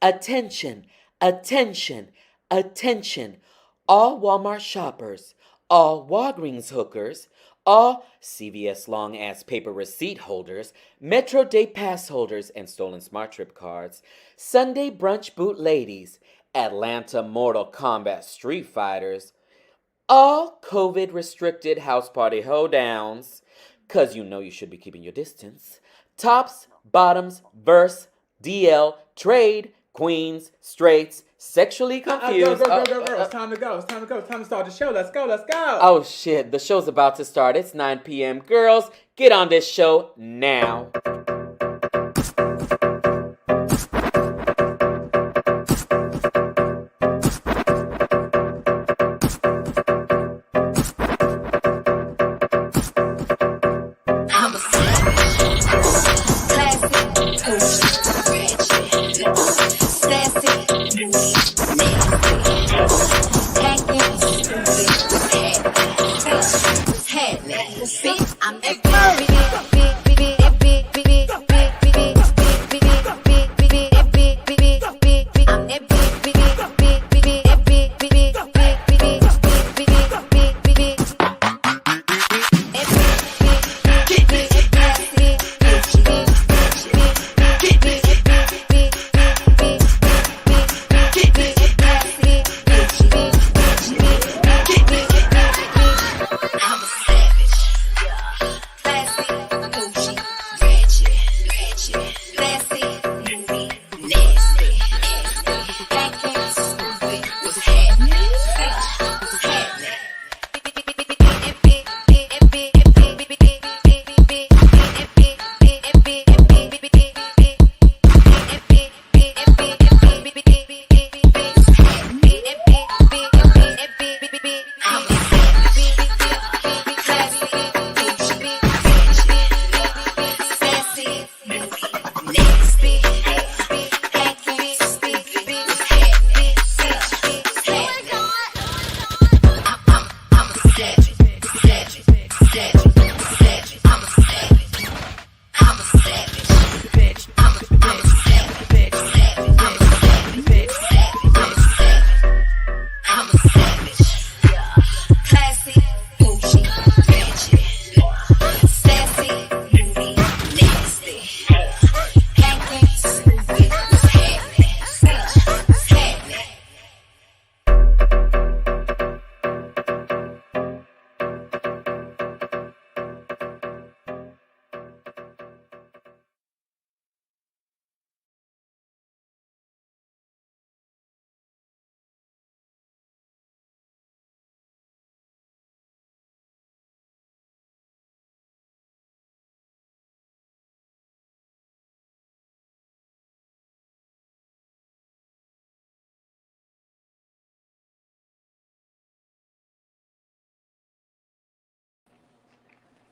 Attention, attention, attention. All Walmart shoppers, all Walgreens hookers, all CVS long-ass paper receipt holders, Metro Day pass holders and stolen Smart Trip cards, Sunday brunch boot ladies, Atlanta Mortal Kombat Street Fighters, all COVID-restricted house party hoedowns, 'cause you know you should be keeping your distance, tops, bottoms, verse, DL, trade, queens, straights, sexually confused. Go. It's time to go. It's time to start the show. Let's go. Oh shit, the show's about to start. It's 9 p.m. Girls, get on this show now.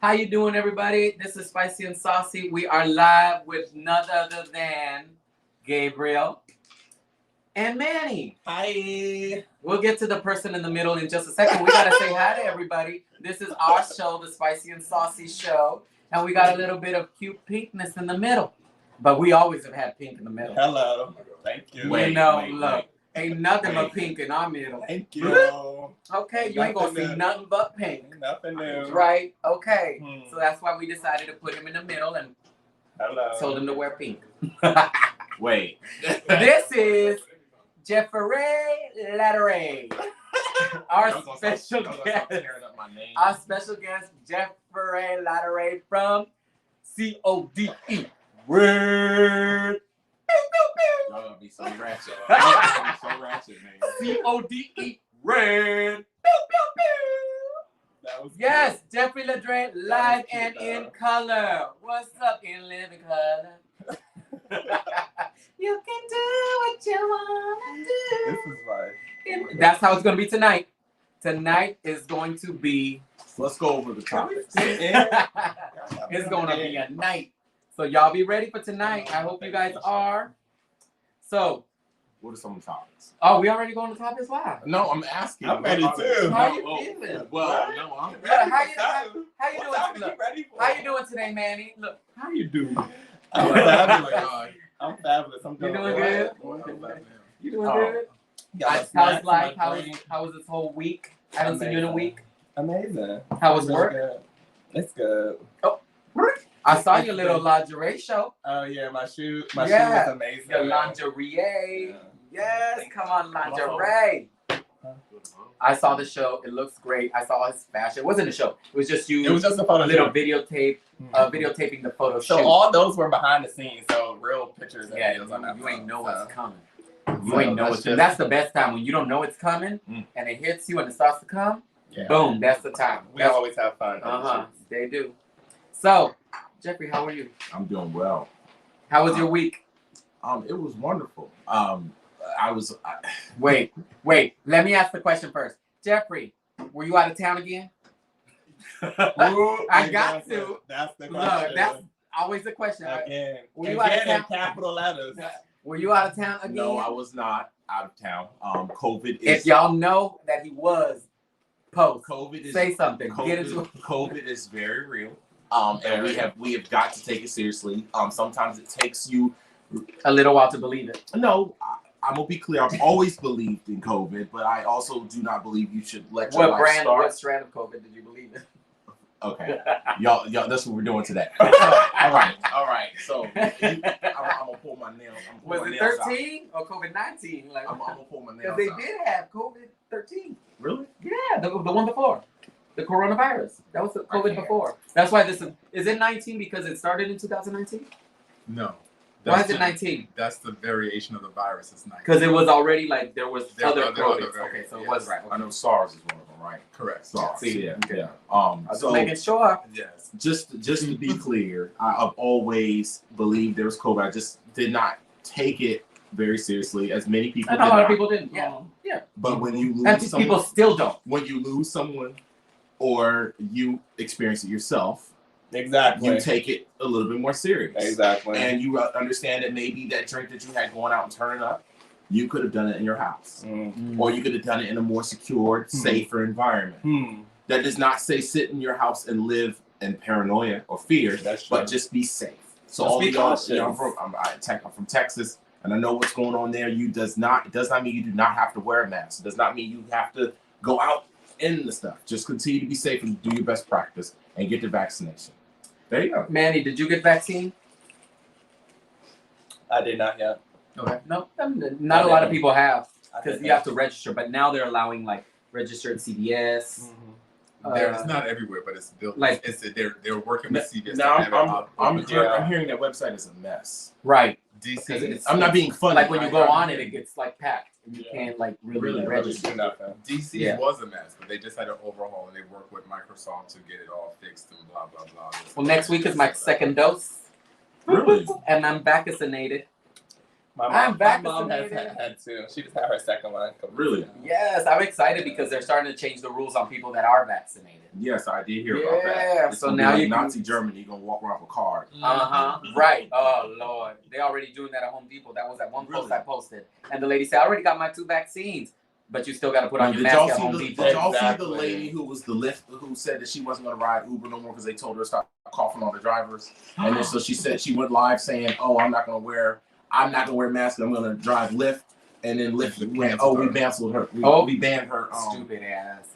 How you doing, everybody? This is Spicy and Saucy. We are live with none other than Gabriel and Manny. Hi. We'll get to the person in the middle in just a second. We gotta say hi to everybody. This is our show, the Spicy and Saucy Show, and we got a little bit of cute pinkness in the middle. But we always have had pink in the middle. Hello. Thank you. Look, ain't nothing but pink in our middle. Thank you. Okay, you ain't gonna see nothing but pink. Nothing new. Right? Okay. So that's why we decided to put him in the middle and told him to wear pink. Wait. This is Jeffrey Ladrae. Our special guest. Our special guest, Jeffrey Ladrae from CODE. Word. Y'all gonna be so ratchet. So ratchet, man. CODE. Red. Yes, Jeffrey Ladrae, live and in color. What's up in living color? You can do what you wanna do. This is like. That's how it's gonna be tonight. Tonight is going to be. Let's go over the topics. It's gonna be a night. So y'all be ready for tonight. I hope you guys are. So. What are some topics? Oh, we already going to topics live? No, I'm asking. I'm ready too. How you feeling? Well, no, I'm ready. How you doing? Look, how you doing today, Manny? Look, how you doing? I'm I'm fabulous. I'm You doing doing good. good? You doing Oh. good? How's life? How was this whole week? I haven't seen you in a week. Amazing. How was Really work? good. It's good. I saw your little lingerie show. Oh yeah, my shoe was amazing. Your lingerie. Yeah. Yes, come on, lingerie. I saw the show. It looks great. I saw his fashion. It wasn't a show. It was just you. It was just a photo little shoot. videotape, videotaping the photo So shoot. all those were behind the scenes, so real pictures and videos on that. You ain't know what's coming. So You ain't know what's coming. That's the best time when you don't know it's coming and it hits you and it starts to come. Yeah. Boom, that's the time. We always have fun. They do. So, Jeffrey, how are you? I'm doing well. How was your week? It was wonderful. Wait. Let me ask the question first. Jeffrey, were you out of town again? I got to. That's the question. Look, that's always the question. Again. Were you out of town? In capital letters. Were you out of town again? No, I was not out of town. COVID is. If y'all know that he was post, COVID is. Say something. Get into it. COVID is very real. And we have got to take it seriously. Sometimes it takes you a little while to believe it. No, I'm gonna be clear. I've always believed in COVID, but I also do not believe you should let your life start. What strand of COVID did you believe in? Okay, y'all, that's what we're doing today. all right. So I'm gonna pull my nails. Was it 13 or COVID-19? Like, I'm gonna pull my nails. Because they did have COVID-13. Really? Yeah, the one before. The coronavirus. That was the COVID before. That's why this is it 19 because it started in 2019? No. Why is it 19? That's the variation of the virus. It's 19. Because it was already like there was other COVID. Okay, so it was right. I know SARS is one of them, right? Correct. SARS. See, Yeah. okay. Yeah. I was so making sure. Yes. Just to be clear, I've always believed there was COVID. I just did not take it very seriously, as many people. And a lot of people didn't. Yeah. But when you lose and someone, people still don't. When you lose someone, or you experience it yourself, exactly, you take it a little bit more serious. Exactly. And you understand that maybe that drink that you had going out and turning up, you could have done it in your house. Or you could have done it in a more secure, safer environment. That does not say sit in your house and live in paranoia or fear, but just be safe. So all of y'all, I'm from Texas, and I know what's going on there. It does not mean you do not have to wear a mask. It does not mean you have to go out in the stuff. Just continue to be safe and do your best practice and get the vaccination. There you go. Manny, did you get vaccine? I did not yet. Okay. No, not a lot of people have because you have to register. But now they're allowing like registered CVS. It's not everywhere, but it's built. Like they're working with CVS. Now I'm hearing that website is a mess. Right. DC. I'm not being funny. Like when you go on it gets like packed. And you can't like really register. DC was a mess, but they just had an overhaul and they worked with Microsoft to get it all fixed and blah blah blah. Well, next week is my second dose. Really? And I'm vaccinated. My mom has had two. She just had her second one. Really? Yes, I'm excited because they're starting to change the rules on people that are vaccinated. Yes, I did hear about that. Yeah, so now you Nazi Germany, you're gonna walk around with a card. Right. Oh Lord, they already doing that at Home Depot. That was that one post I posted, and the lady said, "I already got my 2 vaccines, but you still got to put on your mask at Home Depot." Did y'all see the lady who was the Lyft who said that she wasn't gonna ride Uber no more because they told her to stop coughing on the drivers, and then so she said she went live saying, "Oh, I'm not gonna wear a mask. I'm gonna drive Lyft." And then Lyft went, "Oh, we canceled her. We banned her." Stupid ass.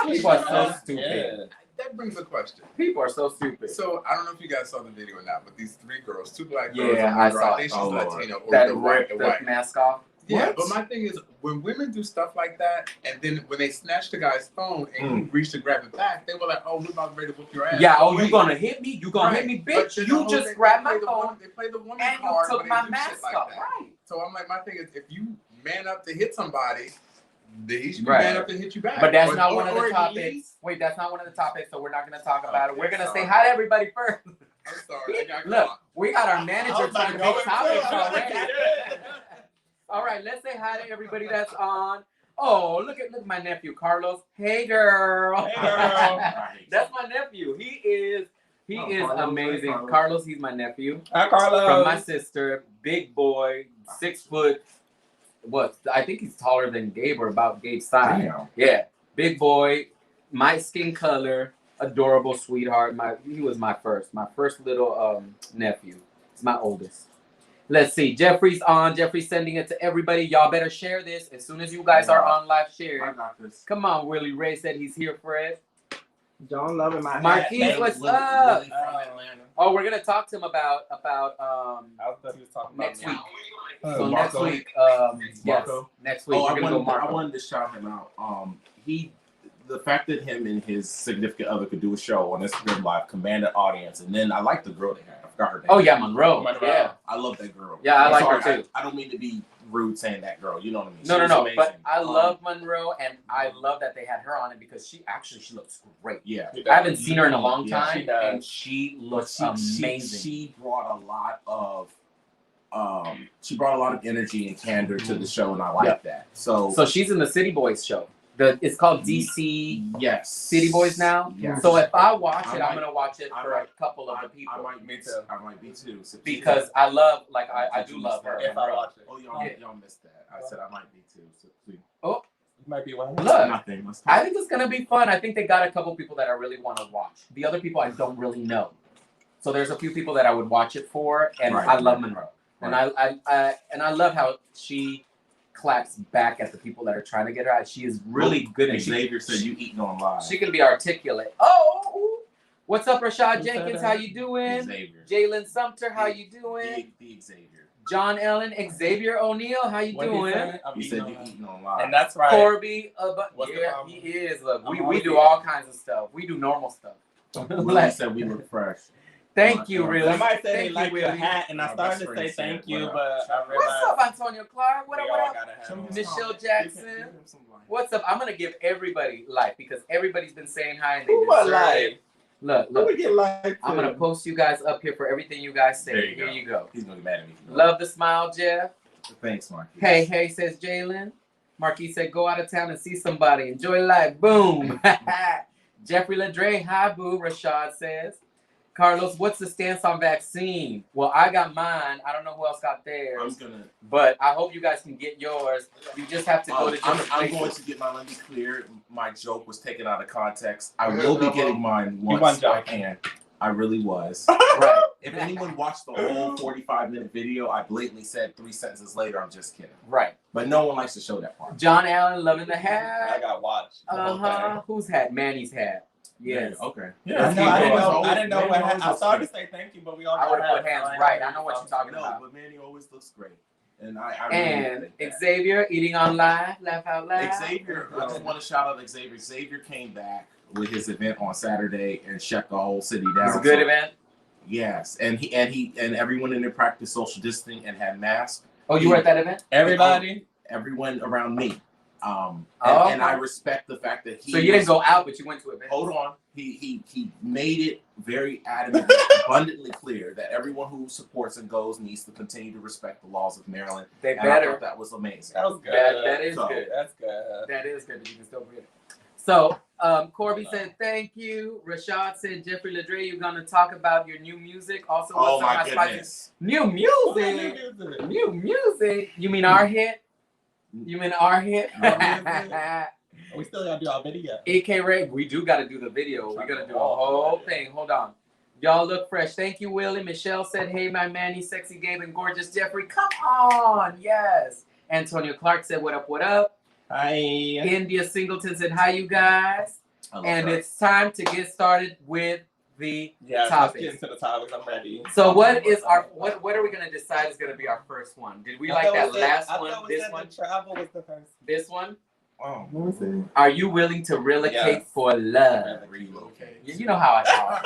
People are so stupid. That brings a question. People are so stupid. So I don't know if you guys saw the video or not, but these 3 girls, 2 black girls, I saw I think she's Latina or that the white mask off. Yeah, but my thing is, when women do stuff like that, and then when they snatch the guy's phone and he reached to grab it back, they were like, "Oh, we're about ready to whoop your ass." Yeah. Oh, you gonna hit me? You gonna hit me, bitch? You just grabbed my phone. They play the woman and you card took when my they do mask shit like off. that. Right. So I'm like, my thing is, if you man up to hit somebody, then he should be man up to hit you back. But that's not one of the topics. Wait, that's not one of the topics, so we're not gonna talk about it. We're gonna say hi to everybody first. I'm sorry. Look, we got our manager trying to make topics already. All right, let's say hi to everybody that's on. Oh, look at my nephew Carlos. Hey, girl. Hey, girl. That's my nephew. He is Carlos, amazing. Carlos. Carlos, he's my nephew. Hi, Carlos. From my sister, big boy, 6 foot. What? I think he's taller than Gabe or about Gabe's size. Damn. Yeah, big boy, my skin color, adorable sweetheart. He was my first little nephew. He's my oldest. Let's see. Jeffrey's on. Jeffrey's sending it to everybody. Y'all better share this as soon as you guys are on live sharing. I got this. Come on, Willie Ray said he's here, Fred. John loving my Marquise, hat. what's Willie up? from Atlanta. Oh, we're gonna talk to him about I thought he was talking about next me. week. Oh, So Marco? next week, yes, Marco? next week Oh, we're I gonna go wanted, I Marco. wanted to shout him out. The fact that him and his significant other could do a show on Instagram Live commanded audience, and then I like the girl they had. I forgot her name. Oh yeah, Monroe. Yeah, I love that girl. Yeah, I I'm like sorry, her too. I don't mean to be rude saying that girl. You know what I mean? no, She was but amazing. I love Monroe, and I love that they had her on it because she looks great. Yeah. I haven't seen her in a long Yeah, time, she does. and she looks She amazing. brought a lot of energy and candor to the show, and I like that. So she's in the City Boys show. It's called DC yes, City Boys now. Yes. So if I watch it, I I'm gonna watch it I for might- a couple of the people. I might be too. So Because I love, like, I do love her. If I watch it. Oh, y'all missed that. I said I might be too. So please. You might be one. Look, Nothing. Let's talk. I think it's gonna be fun. I think they got a couple people that I really want to watch. The other people I don't really know. So there's a few people that I would watch it for, and Right. I love Monroe, and Right. I love how she claps back at the people that are trying to get her out. She is really good, and Xavier said you eating on live. she can be articulate. Oh, what's up, Rashad Who said Jenkins? that? How you doing? Xavier. Jalen Sumter, how you doing? The Xavier. John Ellen, Xavier O'Neal, how you What he doing? said, I'm You eating said on you that. eating on live. And that's right. Corby, but What's the yeah, problem? he is. Look, I'm we always do here. all kinds of stuff. We do normal stuff. Willie said we look fresh. Thank you, really. Somebody said they Thank you, like your Willie. hat, and I My started best to friend say said, thank you, what but up? I realized What's up, Antonio Clark? What we up, all what up? got a hat on. Michelle Give Jackson. him some light. What's up? I'm gonna give everybody life because everybody's been saying hi and they Who what deserve like? it. Look, Who we look. get like? I'm gonna post you guys up here for everything you guys say. There you Here go. you go. He's gonna get mad at me. Love the smile, Jeff. Thanks, Mark. Hey, says Jalen. Marquis said, go out of town and see somebody. Enjoy life. Boom. Jeffrey Ladrae, hi, boo. Rashad says. Carlos, what's the stance on vaccine? Well, I got mine. I don't know who else got I'm theirs. gonna. But I hope you guys can get yours. You just have to go to different I'm places. going to get mine. Let me clear. My joke was taken out of context. I will be getting mine wasn't once I joking. can. I really was. Right. If anyone watched the whole 45-minute video, I blatantly said 3 sentences later, I'm just kidding. Right. But no one likes to show that part. John Allen loving the I hat. got watched. The whole Uh-huh. Who's hat? Manny's hat. Yes. Okay. I Yeah. I didn't know what happened. I started to say thank you, but we all I would've got put hands hats, right. I know what you're talking No, about. but Manny always looks great. And I really And think that. Xavier eating on live, laugh out loud. Xavier, I just want to shout out Xavier. Xavier came back with his event on Saturday and shut the whole city down. It was a good So- event. Yes, and everyone in there practiced social distancing and had masks. Oh, you were at that event? Everybody. Everyone around me, Oh, and I okay. respect the fact that he. So you didn't go out, but you went to events. Hold on, he made it very adamant, abundantly clear that everyone who supports and goes needs to continue to respect the laws of Maryland. They And I better. thought that was amazing. That was good. That is So- good. That's good. That is good. But you can still read it. So Corby said thank you. Rashad said Jeffrey Ladrae, you're gonna talk about your new music. Also, Oh what's up, my spicy- goodness! New music. New music. You mean our hit? You mean our hit? We still gotta do our video. AK Ray, we do got to do the video. We're gonna do a whole thing. Hold on. Y'all look fresh. Thank you, Willie. Michelle said, hey, my Manny, sexy Gabe, and gorgeous Jeffrey. Come on. Yes. Antonio Clark said, what up, what up? Hi. India Singleton said, hi, you guys. I love And that. it's time to get started with the Yeah, topics. let's get into the topics. I'm ready. So what is our what are we gonna decide is gonna be our first one? Did we like that last one? This one? Travel was the first. This one? Oh, Let me see. Are you willing to relocate Yes. for love? relocate. You know how I talk.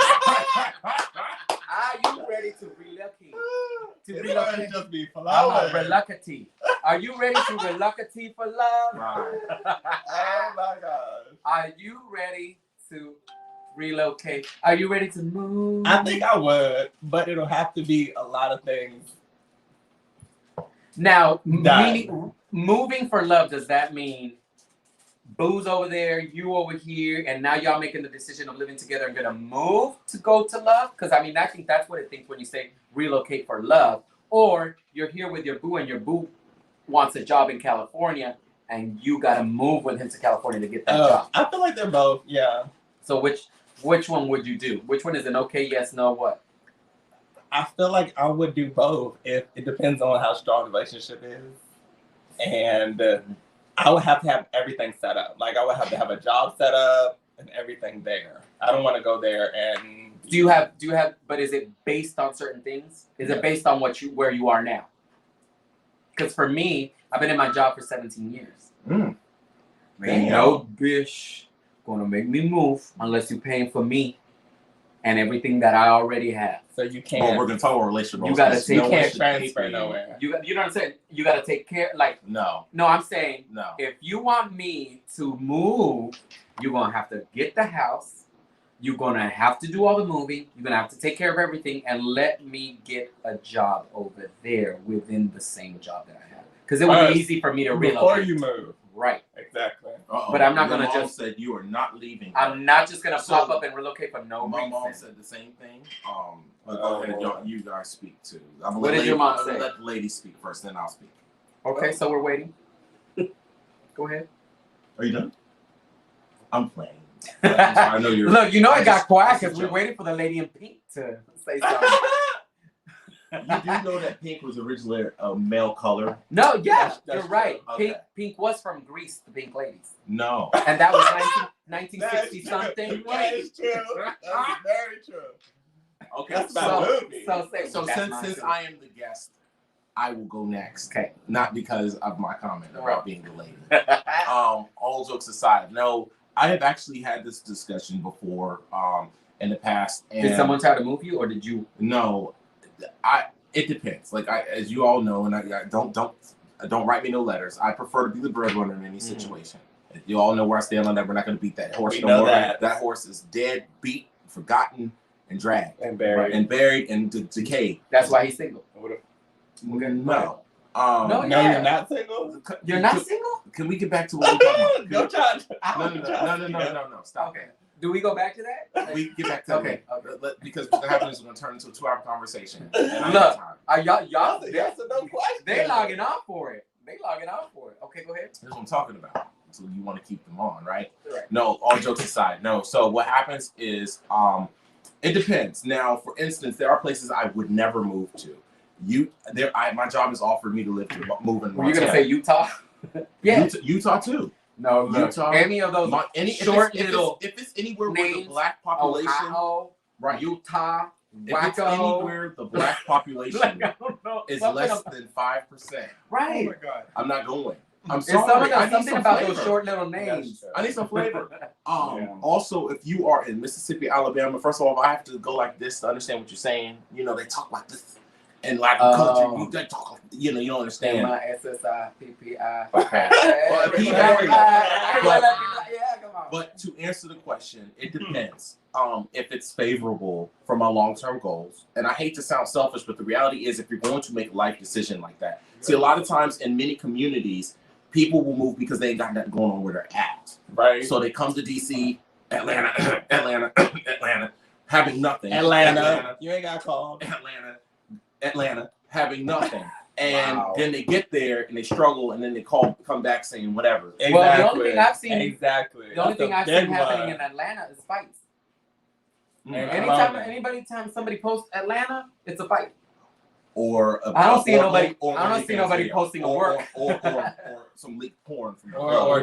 Are you ready to relocate? To It's relocate? gonna just be flowers. Relocate. Are you ready to relocate for love? Right. Oh my gosh. Are you ready to relocate? Are you ready to move? I think I would, but it'll have to be a lot of things. Now, Done. moving for love, does that mean Boo's over there, you over here, and now y'all making the decision of living together and gonna move to go to love? Because I mean, I think that's what it thinks when you say relocate for love. Or you're here with your boo and your boo wants a job in California and you gotta move with him to California to get that job. I feel like they're both, yeah. So which one would you do? Which one is an okay, yes, no, what? I feel like I would do both. If it depends on how strong the relationship is, and I would have to have everything set up. Like I would have to have a job set up and everything there. I don't want to go there and. Do you have? But is it based on certain things? Is it based on where you are now? Because for me, I've been in my job for 17 years. Ain't no bitch gonna make me move unless you're paying for me and everything that I already have. So you can't. Well, we're gonna talk about relationship. You gotta take. You can't transfer nowhere. You know what I'm saying? You gotta take care. Like no, I'm saying no. If you want me to move, you're gonna have to get the house. You're gonna have to do all the moving. You're gonna have to take care of everything and let me get a job over there within the same job that I have. Because it would be easy for me to relocate. Before you move. Right. Exactly. But I'm not Your gonna mom just said you are not leaving. I'm not just gonna pop up and relocate for no reason. My mom said the same thing. But go ahead, you guys speak too. What did your mom say? Let the lady speak first, then I'll speak. Okay, so we're waiting. Go ahead. Are you done? I'm playing. I know you're. Look, you know it got quiet because we're waiting for the lady in pink to say something. You do know that pink was originally a male color? No, yeah, That's you're right. okay. Pink was from Greece, the Pink Ladies. No. And that was 1960 something. That is true. That's very true. Okay, That's about movie. So since I am the guest, I will go next. Okay. Not because of my comment about being the lady. Okay. All jokes aside, no, I have actually had this discussion before in the past. And Did someone try to move you, or did you? No, it depends. Like as you all know, and I don't write me no letters. I prefer to be the breadwinner in any situation. You all know where I stand on that. We're not going to beat that horse no more. That horse is dead, beat, forgotten, and dragged, and buried, and decayed. That's why he's single. No. No, you're not single. You're not single? Can we get back to what we're talking about? No. Stop. Okay. Do we go back to that? We get back to okay. Because what happens is we're going to turn into a 2-hour conversation. Look, y'all, no question. They logging off for it. Okay, go ahead. That's what I'm talking about. So you want to keep them on, right? Right. No, all jokes aside, no. So what happens is, it depends. Now, for instance, there are places I would never move to. My job has offered me to move in Montana. Were you gonna say Utah? Yeah, Utah too. No, Utah. Any of those short little. If it's anywhere where the black population, Ohio, right? Utah, if it's anywhere the black population is less than 5%, right? Oh my God, I'm not going. I'm sorry. Something about those short little names. I need some flavor. Also, if you are in Mississippi, Alabama, first of all, I have to go like this to understand what you're saying. You know, they talk like this. And like country, they talk like, you don't understand. M-I-S-S-I-P-P-I. But to answer the question, it depends. If it's favorable for my long-term goals, and I hate to sound selfish, but the reality is if you're going to make a life decision like that, see, a lot of times in many communities, people will move because they ain't got nothing going on where they're at. Right. So they come to DC, Atlanta, having nothing. Atlanta. You ain't got called. Atlanta, having nothing. And then they get there and they struggle and then they come back saying whatever. Exactly. Well, the only thing I've seen happening in Atlanta is fights. Anytime somebody posts Atlanta, it's a fight. I don't see nobody posting a work or some leaked porn from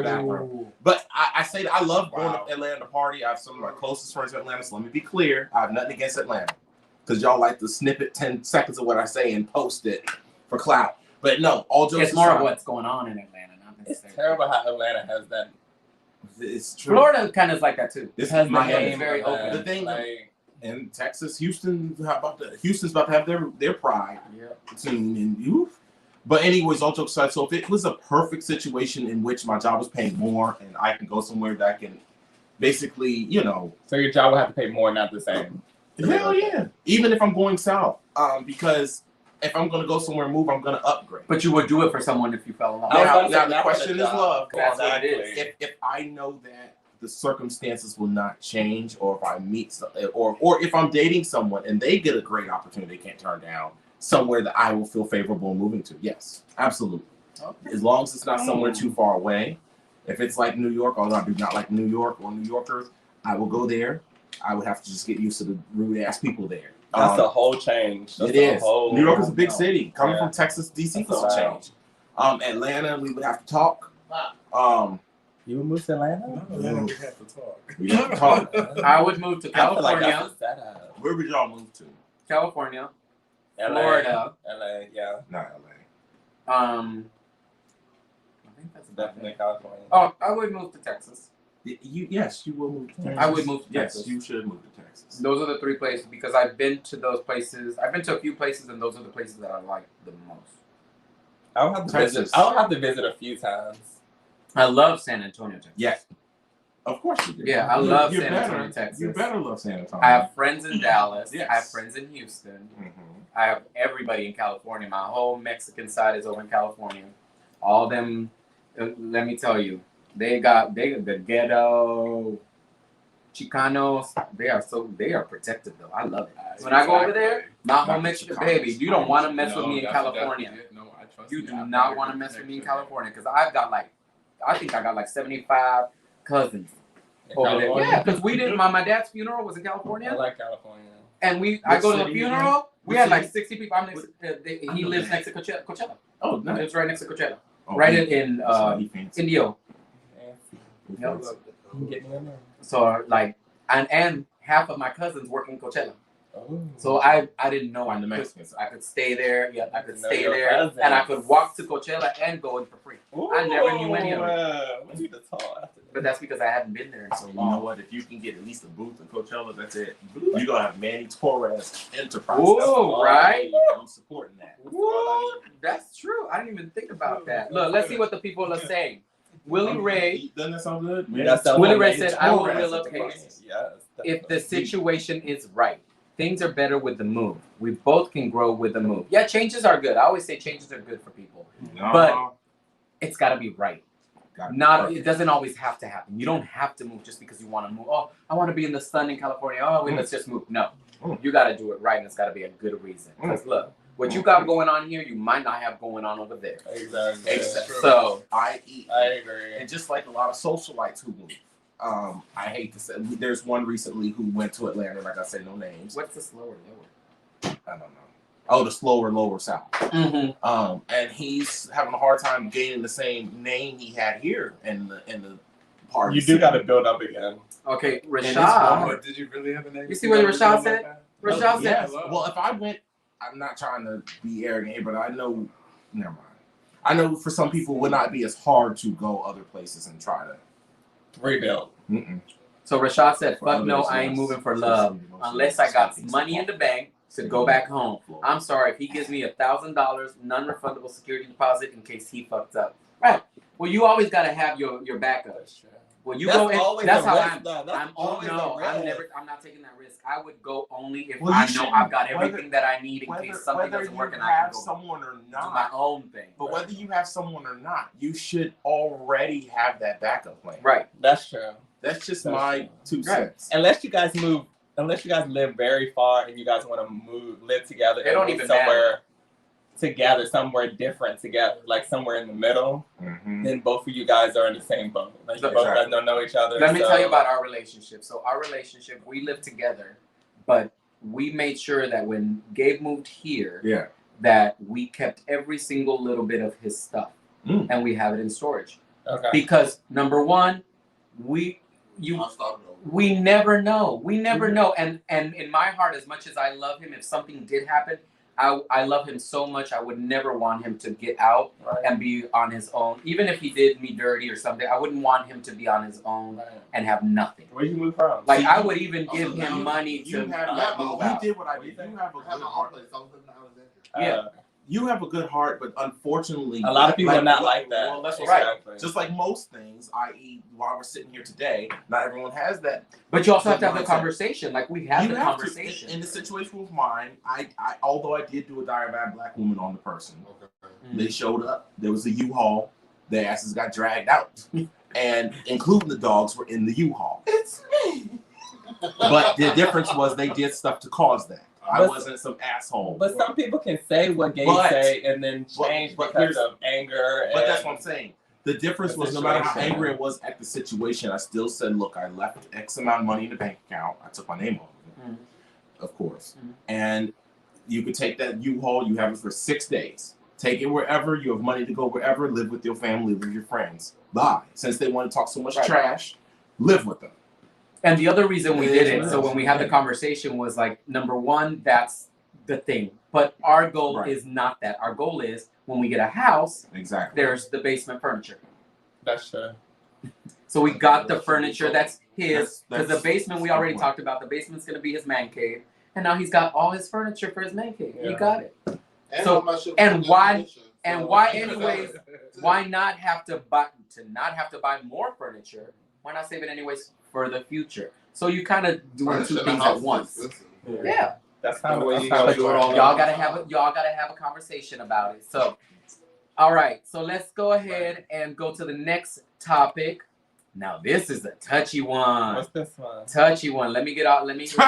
background. But I say that I love going to Atlanta to party. I have some of my closest friends in Atlanta, so let me be clear. I have nothing against Atlanta. Because y'all like to snippet 10 seconds of what I say and post it for clout. But no, all jokes aside. It's more of what's going on in Atlanta. It's terrible how Atlanta has that. It's true. Florida kind of is like that too. This has Miami very open. The thing in Texas, Houston's about to have their pride soon in youth. But anyways, all jokes aside, so if it was a perfect situation in which my job was paying more and I can go somewhere that I can basically, So your job will have to pay more, not the same. Hell yeah. Even if I'm going south. Because if I'm going to go somewhere and move, I'm going to upgrade. But you would do it for someone if you fell in love. Now the question is love. That's what it is. If I know that the circumstances will not change, or if I meet or if I'm dating someone and they get a great opportunity they can't turn down, somewhere that I will feel favorable moving to. Yes, absolutely. Okay. As long as it's not somewhere too far away. If it's like New York, although I do not like New York or New Yorkers, I will go there. I would have to just get used to the rude ass people there. That's a whole change. That's It is. Whole, New York is a big city. Coming Yeah. from Texas, DC That's was a wild. change. Atlanta, we would have to talk. You would move to Atlanta? No, then we have to talk. We have to talk. I would move to I feel like California. that's a setup. Where would y'all move to? California. LA, Florida. LA, yeah. Not LA. I think that's Definitely California. Oh, I would move to Texas. Yes, you will move to Texas. I would move to Yes, Texas. you should move to Texas. Those are the 3 places because I've been to those places. I've been to a few places, and those are the places that I like the most. I'll have to Texas. visit. I'll have to visit a few times. I love San Antonio, Texas. Yes. Of course you do. Yeah, I love San Antonio, Texas. You better love San Antonio. I have friends in Dallas. Yes. I have friends in Houston. Mm-hmm. I have everybody in California. My whole Mexican side is over in California. All them, let me tell you, they the ghetto Chicanos. They are protected though. I love it. When I go over there, my whole Mexican baby, you don't want to mess with me in California. No, I trust You do not want to mess with me in California because I think I got like 75 cousins over there. California? Yeah, because we did my dad's funeral was in I California, like California. and I Which go to the city funeral. We Which had like city? 60 people. He lives next to Coachella. Oh, He nice. lives right next to Coachella, Oh, right he- in that's why he fancy. Indio. He Yep. fancy. You can get me in there. So like, and half of my cousins work in Coachella. Oh. So I didn't know On the I Mexican side. could stay there. Yeah, I could Know stay your there, cousins. and I could walk to Coachella and go in for free. I never knew any of them. We need to talk after But that's because I hadn't been there in so So long. you know what? If you can get at least a booth in Coachella, that's it. You're gonna have Manny Torres Enterprise. Ooh, That's all I right? need. I'm supporting that. Woo, that's true. I didn't even think about that. Look, let's see what the people are saying. Willie Ray, Doesn't that sound good? Yeah, that sounds Willie like Ray Manny said, "I will Torres relocate Enterprise. Yes. if the situation is right. Things are better with the move. We both can grow with the move. Yeah, changes are good. I always say changes are good for people. No, But it's got to be right. gotta be Not perfect. it doesn't always have to happen. You don't have to move just because you want to move. Oh, I want to be in the sun in California. Oh, wait, let's just move. No, you got to do it right, and it's got to be a good reason. Because look, what you got going on here, you might not have going on over there. Exactly. Exactly. So I agree. and just like a lot of socialites who move. I hate to say, there's one recently who went to Atlanta. Like I said, no names. what's the slower I don't know. Oh, the slower lower south. lower? And he's having a hard time gaining the same name he had here in the part. You do got to build up again. Okay, it's Rashad. hard. Did you really have a name? You see what Rashad said? Rashad said, Yes. Well, if I went, I'm not trying to be arrogant here, but I know. Never mind. I know for some people it would not be as hard to go other places and try to Rebuild. So Rashad said, For "Fuck no, others, I ain't yes. moving for love unless I got money in the bank to go back home. I'm sorry if he gives me $1,000 non-refundable security deposit in case he fucked up." Right. Well, you always gotta have your backup. Well, you That's go in. always That's a how risk, I'm. though. That's I'm always no. a I'm risk. not taking that risk. I would go only if Well, I you know shouldn't. I've got everything that I need in case something whether doesn't you work and I can have go someone or do my not, own thing. but whether you have someone or not, you should already have that backup plan. Right. That's true. That's just That's my true. 2 cents. Unless you guys live live far and you guys want to live together. It and don't move even somewhere together, somewhere different together, like somewhere in the middle. Mm-hmm. Then both of you guys are in the same boat. Like you both Exactly. guys don't know each other. Let me so- tell you about our relationship. So our relationship, we live together, but we made sure that when Gabe moved here, Yeah. that we kept every single little bit of his stuff and we have it in storage. Okay. Because number one, we never know. We never know. And in my heart, as much as I love him, if something did happen, I love him so much. I would never want him to get out Right. and be on his own. Even if he did me dirty or something, I wouldn't want him to be on his own Right. and have nothing. Where you move from? Like See, I would even give you- him money You to have not move you out. did what I did. You have a good heart. Yeah. You have a good heart, but unfortunately, A lot of people are not like that. Well, that's Right. Exactly. Just like most things, i.e., while we're sitting here today, not everyone has that. But you also have to have the Mindset. conversation. Like we have You the have conversation. to. In the situation with mine, I although I did do a diagram black woman on the person, they showed up. There was a U-Haul. Their asses got dragged out, and including the dogs were in the U-Haul. It's me. But the difference was they did stuff to cause that. I But- wasn't some asshole. But some people can say what gays But- say and then change but because here's- of anger. But and that's what I'm saying. The difference The was no matter how situation. angry I was at the situation, I still said, look, I left X amount of money in the bank account. I took my name off of it. of course. And you could take that U-Haul, you have it for 6 days. Take it wherever, you have money to go wherever, live with your family, live with your friends. Bye. Since they want to talk so much trash, live with them. And the other reason we did it, so when we had the conversation, was like, number one, that's the thing. But our goal is not that. Our goal is when we get a house, there's the basement furniture. That's true. So we got the furniture. That's his. Because the basement, we already talked about. The basement's going to be his man cave. And now he's got all his furniture for his man cave. Yeah. He got it. And why anyways, why not have to buy more furniture? Why not save it anyways for the future? So you kind of doing two things at once. Yeah. That's kind of what you gotta do it all. Y'all gotta have a conversation about it. So, all right. So let's go ahead and go to the next topic. Now this is a touchy one. What's this one? Touchy one. Let me get off. Let me get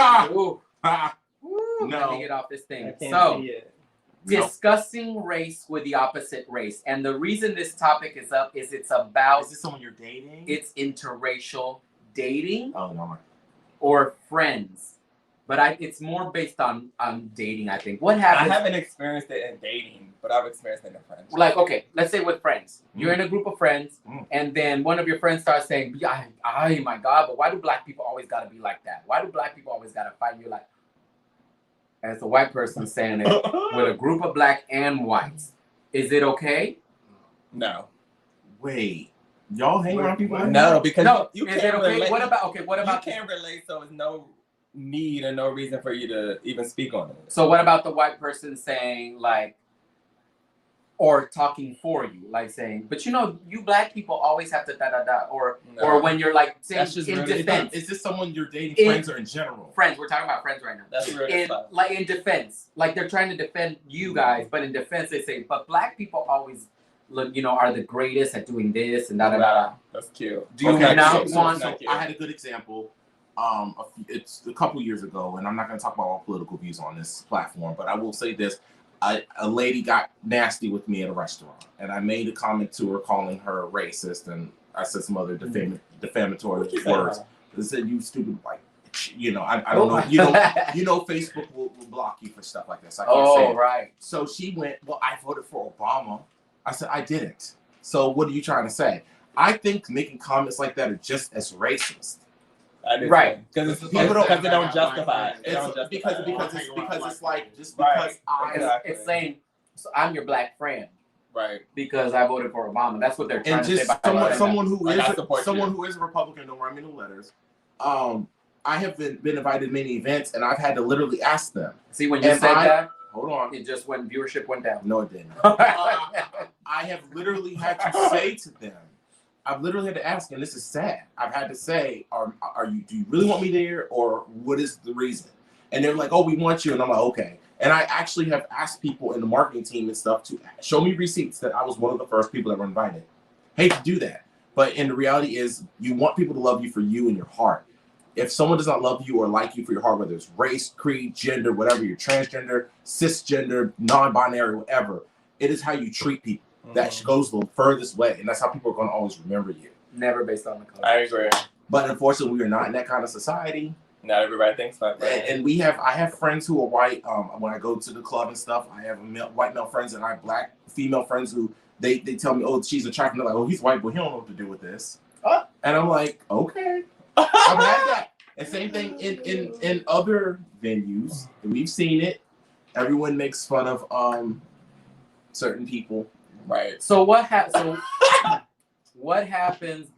off this thing. So, discussing race with the opposite race, and the reason this topic is up is it's about. Is this someone you're dating? It's interracial dating. Oh no. Or friends. But it's more based on dating, I think. What happens? I haven't experienced it in dating, but I've experienced it in friends. Like, okay, let's say with friends. You're in a group of friends, and then one of your friends starts saying, oh my God, but why do black people always got to be like that? Why do black people always got to fight? You're like, as a white person saying it, with a group of black and whites, is it okay? No. Wait. Y'all hang around people? No, because you is can't it okay? relate. What about You can't relate, so there's no need and no reason for you to even speak on it. So what about the white person saying like, or talking for you, like saying, but you black people always have to or when you're like saying in defense. Is this someone you're dating, friends, or in general? Friends. We're talking about friends right now. That's really like in defense, like they're trying to defend you guys, but in defense they say, but black people always look, are the greatest at doing this and da. That's cute. Do you not want? So I had a good example. It's a couple years ago, and I'm not going to talk about all political views on this platform, but I will say this. A lady got nasty with me at a restaurant, and I made a comment to her calling her racist, and I said some other defamatory words. I said, you stupid white. I don't know. Facebook will block you for stuff like this. I can't say it. Right. So she went, well, I voted for Obama. I said, I didn't. So what are you trying to say? I think making comments like that are just as racist. Right, because they don't justify it. Because it's like just because it's saying so I'm your black friend, right? Because I voted for Obama. That's what they're trying to say. And someone who is a Republican, don't write me no letters. I have been invited to many events, and I've had to literally ask them. See, when you said that, hold on, it just viewership went down. No, it didn't. I have literally had to say to them. I've literally had to ask, and this is sad. I've had to say, do you really want me there, or what is the reason? And they're like, oh, we want you. And I'm like, okay. And I actually have asked people in the marketing team and stuff to show me receipts that I was one of the first people that were invited. Hate to do that. But in the reality is, you want people to love you for you and your heart. If someone does not love you or like you for your heart, whether it's race, creed, gender, whatever, you're transgender, cisgender, non-binary, whatever, it is how you treat people. That goes the furthest way, and that's how people are going to always remember you. Never based on the color. I agree. But unfortunately, we are not in that kind of society. Not everybody thinks like that. And I have friends who are white. When I go to the club and stuff, I have white male friends, and I have black female friends who they tell me, oh, she's attractive. They're like, oh, he's white, but he don't know what to do with this. And I'm like, okay. I've had that. And same thing in other venues. We've seen it. Everyone makes fun of certain people. Right. So what happens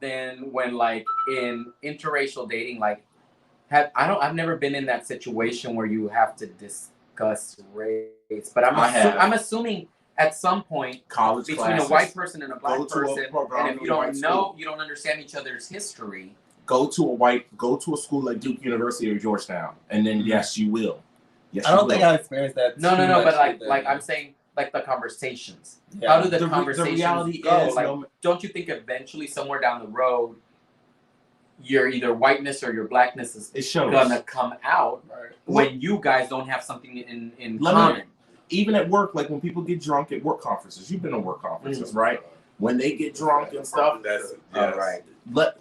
then when like in interracial dating, like I've never been in that situation where you have to discuss race, but I'm assuming at some point college between classes, a white person and a black person, and if you don't know, you don't understand each other's history. Go to a school like Duke University or Georgetown, and then yes, you will. Yes, I don't think I've experienced that. No, but like I'm saying. Like the conversations. Yeah. How do the conversations go? Don't you think eventually somewhere down the road, your either whiteness or your blackness is gonna come out when you guys don't have something in common? Even at work, like when people get drunk at work conferences, you've been to work conferences, right? When they get drunk and stuff, right.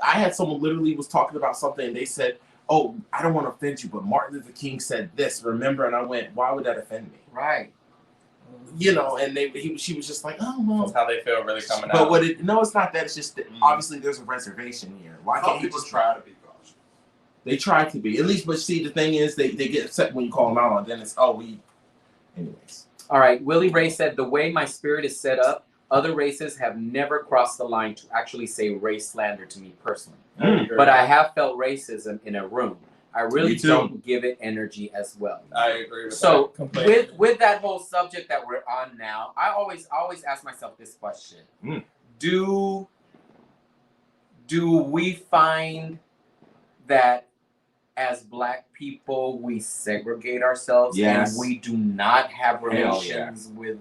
I had someone literally was talking about something, and they said, oh, I don't want to offend you, but Martin Luther King said this, remember? And I went, why would that offend me? Right. You know, and she was just like, oh, well. That's how they feel really coming But out. no, it's not that. It's just that obviously there's a reservation here. Why Some can't he people just try to be cautious. They try to be. At least, but see, the thing is, they get upset when you call them out on it. Then it's, oh, we. Anyways. All right. Willie Ray said, the way my spirit is set up, other races have never crossed the line to actually say race slander to me personally. But I have felt racism in a room. I really don't give it energy as well. I agree with that. So completely. with that whole subject that we're on now, I always ask myself this question. Do we find that as Black people we segregate ourselves and we do not have relations with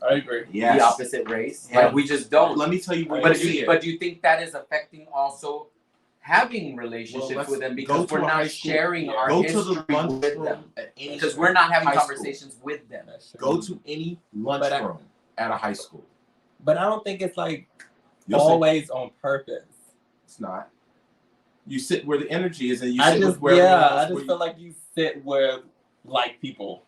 I agree. the opposite race? Like we just don't. Let me tell you what But do you think that is affecting also having relationships with them because we're not sharing our history with them? Because we're not having conversations with them. Go to any lunchroom at a high school. But I don't think it's like always on purpose. It's not. You sit where the energy is, and you I sit just with where I just feel like you sit with like people.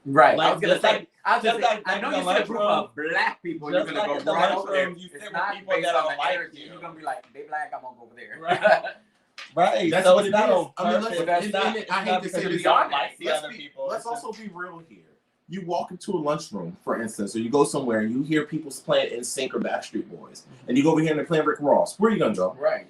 Right. Like, I was gonna say. I know you see a group of lunchroom, Black people. You're gonna like go right over there. you sit It's with not people based that on don't the like energy. you. You're gonna be like, they Black, I'm gonna go over there. Right. Right. That's so what it's it not is. on I mean, purpose. I hate to say you this. don't like the other people. Let's also be real here. You walk into a lunchroom, for instance, or you go somewhere and you hear people playing NSYNC or Backstreet Boys, and you go over here and they're playing Rick Ross. Where are you gonna go? Right.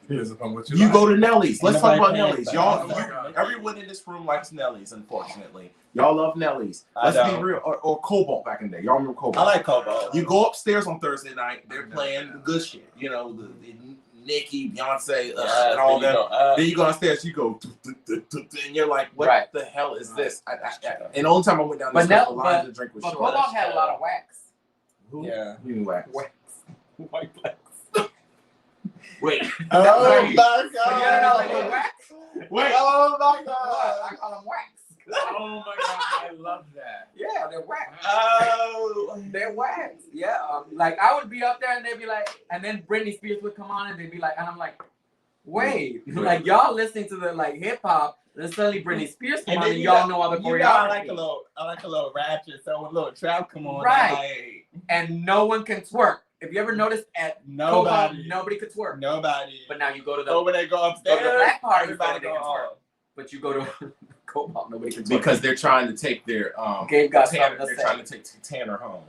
Depends upon what You go to Nelly's. Let's talk about Nobody Nelly's. playing Y'all, that. everyone in this room likes Nelly's, unfortunately. Y'all love Nelly's. I Let's be don't. real. Or Cobalt back in the day. Y'all remember Cobalt? I like Cobalt. You go upstairs on Thursday night, they're playing the good shit. You know, the Nicki, Beyonce, and all that. Then you go downstairs, you go, and you're like, what the hell is this? And the only time I went down there the line to drink was But short. Cobalt had a lot of wax. Yeah. You mean wax? White Blacks. Wait. Oh my God. You know, like the wax? Wait. Oh my What? God. I call them wax. Oh my God, I love that. Yeah, they're wax. Oh. They're wax. Yeah. Like I would be up there and they'd be like, and then Britney Spears would come on and they'd be like, and I'm like, wait, like y'all listening to the like hip hop, then suddenly Britney Spears come on and y'all know all the choreography. I like a little ratchet, so when a little trap come on, right? And no one can twerk. If you ever noticed at Cobalt, nobody could twerk. Nobody. But now you go to the when they go upstairs, go to the Black party, everybody they go can twerk. off. But you go to Cobalt, nobody can twerk. Because they're trying to take their Gabe got Tanner, something to they're say. trying to take Tanner home.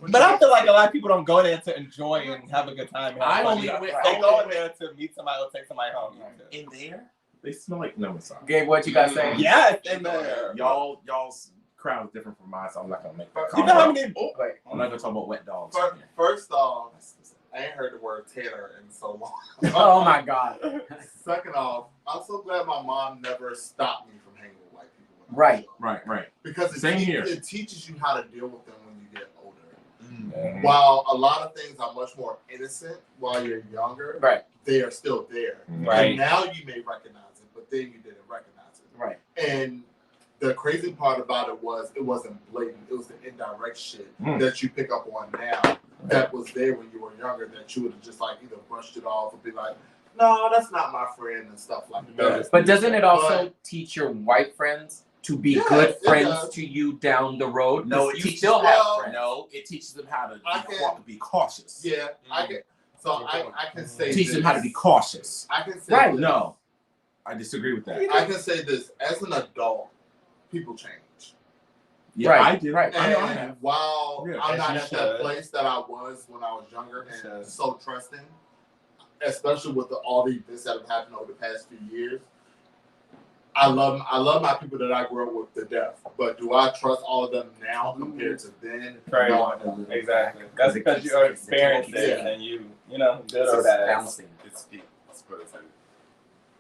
But I feel like a lot of people don't go there to enjoy and have a good time. I only went. They go there to meet somebody or take somebody home. In there, they smell like no. I'm sorry. Gabe, what you got to say? Yes, in there. Y'all's crowd is different from mine, so I'm not gonna make that You know how comment. many? I'm not gonna talk about wet dogs. First off, I ain't heard the word Tanner in so long. Oh my God. Second off, I'm so glad my mom never stopped me from hanging with white people. Right. Right. Because it teaches you how to deal with them when you get older. Mm-hmm. While a lot of things are much more innocent while you're younger, Right. they are still there. Right. And now you may recognize it, but then you didn't recognize it. Right. And the crazy part about it wasn't blatant. It was the indirect shit that you pick up on now that was there when you were younger that you would have just like either brushed it off or be like, no, that's not my friend and stuff like that. But doesn't it also teach your white friends to be good friends to you down the road? No, it you still have friends. No, it teaches them how to be cautious. Yeah, I can. So I can say Teach them how to be cautious. I can say this. No, I disagree with that. I can say this as an adult, people change. Yeah, right, I do. Right. And while I'm not at that should. place that I was when I was younger and so trusting, especially with all the events that have happened over the past few years, I love my people that I grew up with to death. But do I trust all of them now compared to then? Right. No, I don't. Exactly. That's because you experienced it and you know, good or bad. Balancing. It's deep. Let's put it like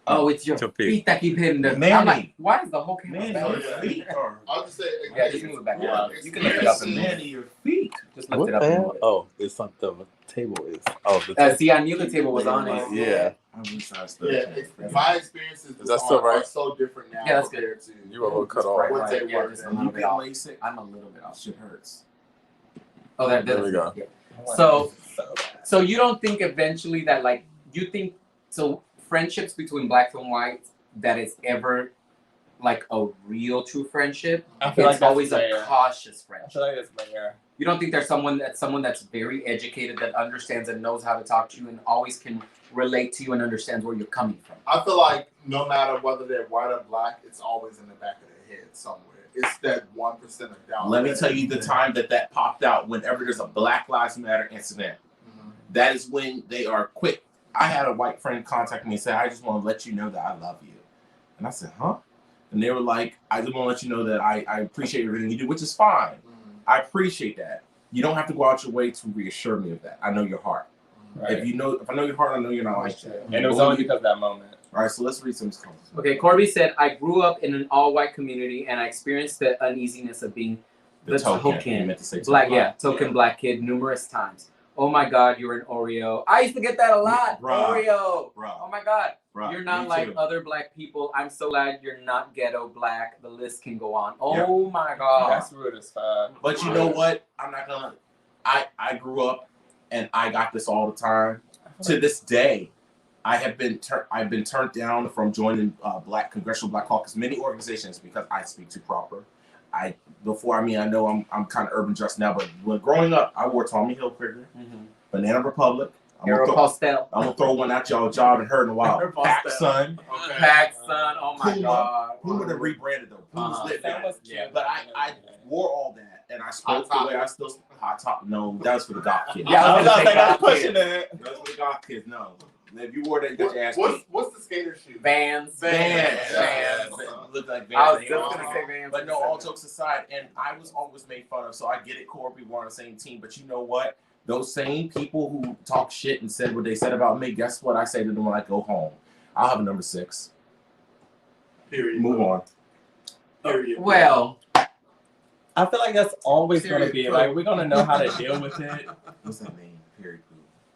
Oh, it's your feet that keep hitting the. Manny. I'm like, why is the whole camera Manny, balanced? your feet are. I'll just say Yeah, just move it back. Yeah, You can lift it up and move Manny, your feet. Just lift What it the up and hell? move it. Oh, it's on the table is. Oh, the table. See, I knew the table was on it. Yeah. my experiences Is that still are right? so different now Yeah, that's good. compared to You were a little cut off. Right, what right. they Yeah, were just a then. little You bit get off. LASIK. I'm a little bit off. Shit hurts. Oh, There we go. Yeah. So you don't think eventually that like you think so friendships between blacks and whites that is ever like a real true friendship, I feel like it's that's always rare. a cautious I friendship. feel like it's rare. You don't think there's someone that's very educated, that understands and knows how to talk to you and always can relate to you and understands where you're coming from? I feel like no matter whether they're white or black, it's always in the back of their head somewhere. It's that 1% of doubt. Let me tell you the time that popped out whenever there's a Black Lives Matter incident. That is when they are quick. I had a white friend contact me and say, I just want to let you know that I love you. And I said, huh? And they were like, I just want to let you know that I appreciate everything you do, which is fine. I appreciate that. You don't have to go out your way to reassure me of that. I know your heart. Right. If I know your heart, I know you're not like that. And it was only because of that moment. All right, so let's read some comments. Okay, Corby said, I grew up in an all-white community and I experienced the uneasiness of being the token You meant to say black, token. black kid numerous times. Oh my God, you're an Oreo. I used to get that a lot. Bruh. Oreo. Bruh. Oh my God. Bruh, You're not me like too. other black people. I'm so glad you're not ghetto black. The list can go on. Oh my God. That's rude as fuck. But you know what? I'm not gonna. I grew up and I got this all the time. To this day, I've been turned down from joining Congressional Black Caucus, many organizations, because I speak too proper. I know I'm kind of urban just now, but when growing up, I wore Tommy Hilfiger, Banana Republic. I'm gonna throw one at y'all haven't heard in a while. PacSun. PacSun. Oh my God. Puma that rebranded though. Puma's lit. That was cute. But I wore all that and I spoke the way I still hot top. No, that was for the goth kids. Yeah, I was gonna say that's goth pushing it. That was for the goth kids. No. If you wore that, you got your ass beat. What's the skater shoe? Vans. Vans. Vans. Look like Vans. I was just gonna say Vans. But no, all jokes aside, and I was always made fun of, so I get it, Corby, we're on the same team. But you know what? Those same people who talk shit and said what they said about me, guess what I say to them when I go home? I'll have a number 6. Period. Move on. Period. Well, I feel like that's always going to be, like, we're going to know how to deal with it. What's that mean? Period.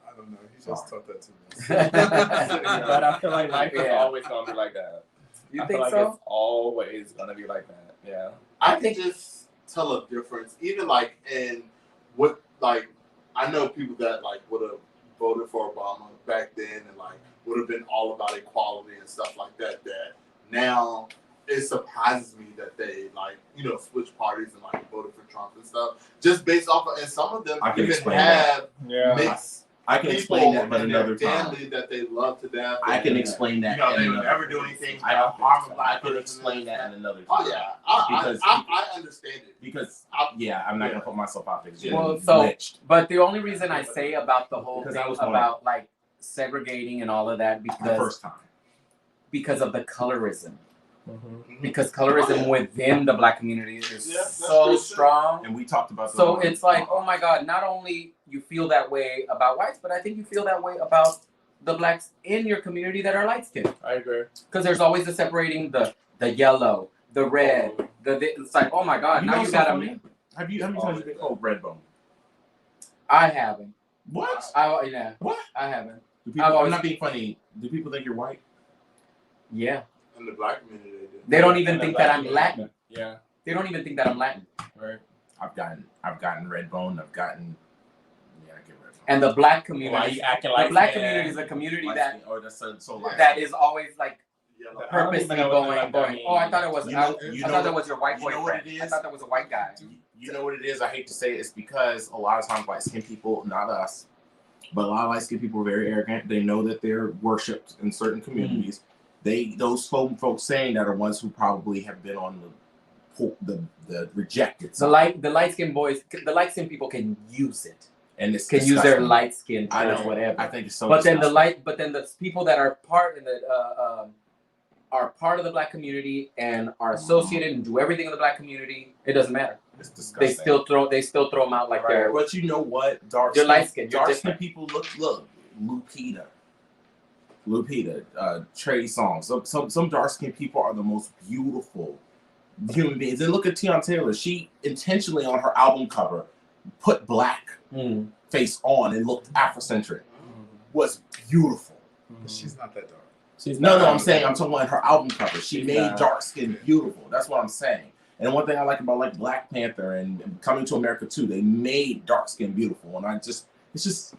I don't know. He just taught that to me. But I feel like life is always going to be like that. You I think feel like so? it's always going to be like that. Yeah. I can just tell a difference, even like in what, like, I know people that like would have voted for Obama back then and like would have been all about equality and stuff like that. That now it surprises me that they like switch parties and like voted for Trump and stuff just based off of, and some of them even have mixed. I can explain that, but another time. Family that they love to death. I can explain that. They would never do anything. I could explain that in another time. Oh yeah, I understand it. Because I'm not gonna put myself out there. Well, but the only reason I say about the whole thing about like segregating and all of that because of the colorism. Because colorism within the black community is so strong, and we talked about. So it's like, oh my God! Not only you feel that way about whites, but I think you feel that way about the blacks in your community that are light skinned. I agree. Because there's always the separating the yellow, the red, it's like, oh my God! Now you got them. Have you times been called red bone? I haven't. What? What? I haven't. I'm not being funny. Do people think you're white? Yeah. In the black community, they don't even think that I'm Latin. Yeah. They don't even think that I'm Latin. Right. I've gotten red bone. I get red bone. And the black community. Why are you acting like the black community is a community that is always like purposely going. Oh, I thought it was. I thought that was your white boyfriend. You know what it is? I thought that was a white guy. You know what it is? I hate to say it. It's because a lot of times light skinned people, not us, but a lot of light skinned people are very arrogant. They know that they're worshipped in certain communities. Those folks saying that are ones who probably have been on the rejected side. The light skinned boys, the light skinned people can use it. And it's can use their light skin towards whatever. I think it's so. But then the people that are part of the black community and are associated and do everything in the black community, it doesn't matter. It's disgusting. They still throw them out like they're. But you know what? You're light skinned. Dark skinned people look. Lupita, Trey Songz. Some dark skinned people are the most beautiful human beings. And look at Tiana Taylor. She intentionally on her album cover put black face on and looked Afrocentric. Was beautiful. She's not that dark. I'm saying I'm talking about her album cover. She made dark skin beautiful. That's what I'm saying. And one thing I like about like Black Panther and Coming to America too, they made dark skin beautiful. And it's just.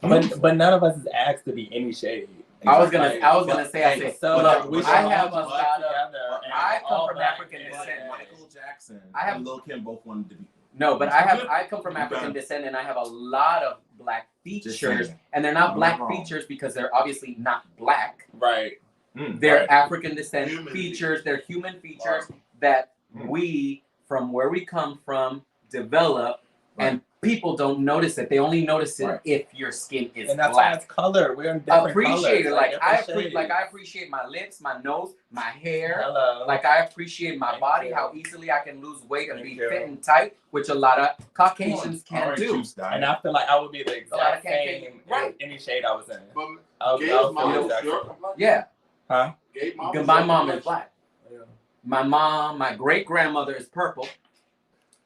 But none of us is asked to be any shade. I was gonna say, so look, we should I all have a just lot of. together and I come all from black African men. descent. Michael Jackson I have- and Lil Kim both wanted to be. No, but I come from African descent, and I have a lot of black features, and they're not black features because they're obviously not black. Right. They're African descent Human features. They're human features that we, from where we come from, develop, and people don't notice it. They only notice it if your skin is and that's why black. it's color. We're in different Appreciate it. colors, I appreciate my lips, my nose, my hair. Hello. Like I appreciate my Thank body, you. how easily I can lose weight and Thank be you. fit and tight, which a lot of Caucasians can't do. And I feel like I would be the exact same right. in any shade I was in. But I would Gabe's feel mom the is exact your same. Yeah. Huh? Gabe's mom Because is my your mom is complexion. black. Yeah. My mom, my great grandmother is purple.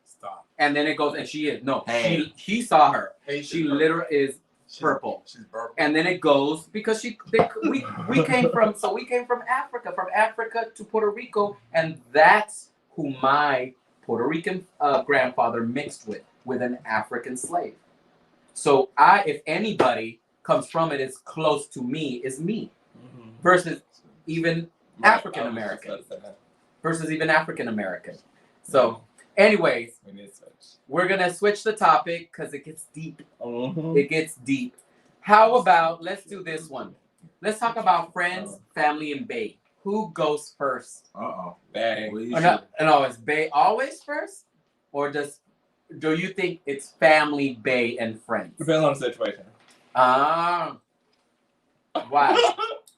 Stop. And then it goes, and she is no. Hey. He saw her. Hey, She literally is purple. She's purple. And then it goes because we came from Africa to Puerto Rico, and that's who my Puerto Rican grandfather mixed with an African slave. So if anybody comes from it as close to me is me, versus even African American. So, anyways, we're gonna switch the topic because it gets deep. It gets deep. How about let's do this one? Let's talk about friends, family, and bae. Who goes first? Bae. No, is bae always first, or do you think it's family, bae, and friends? Depends on the situation. Wow.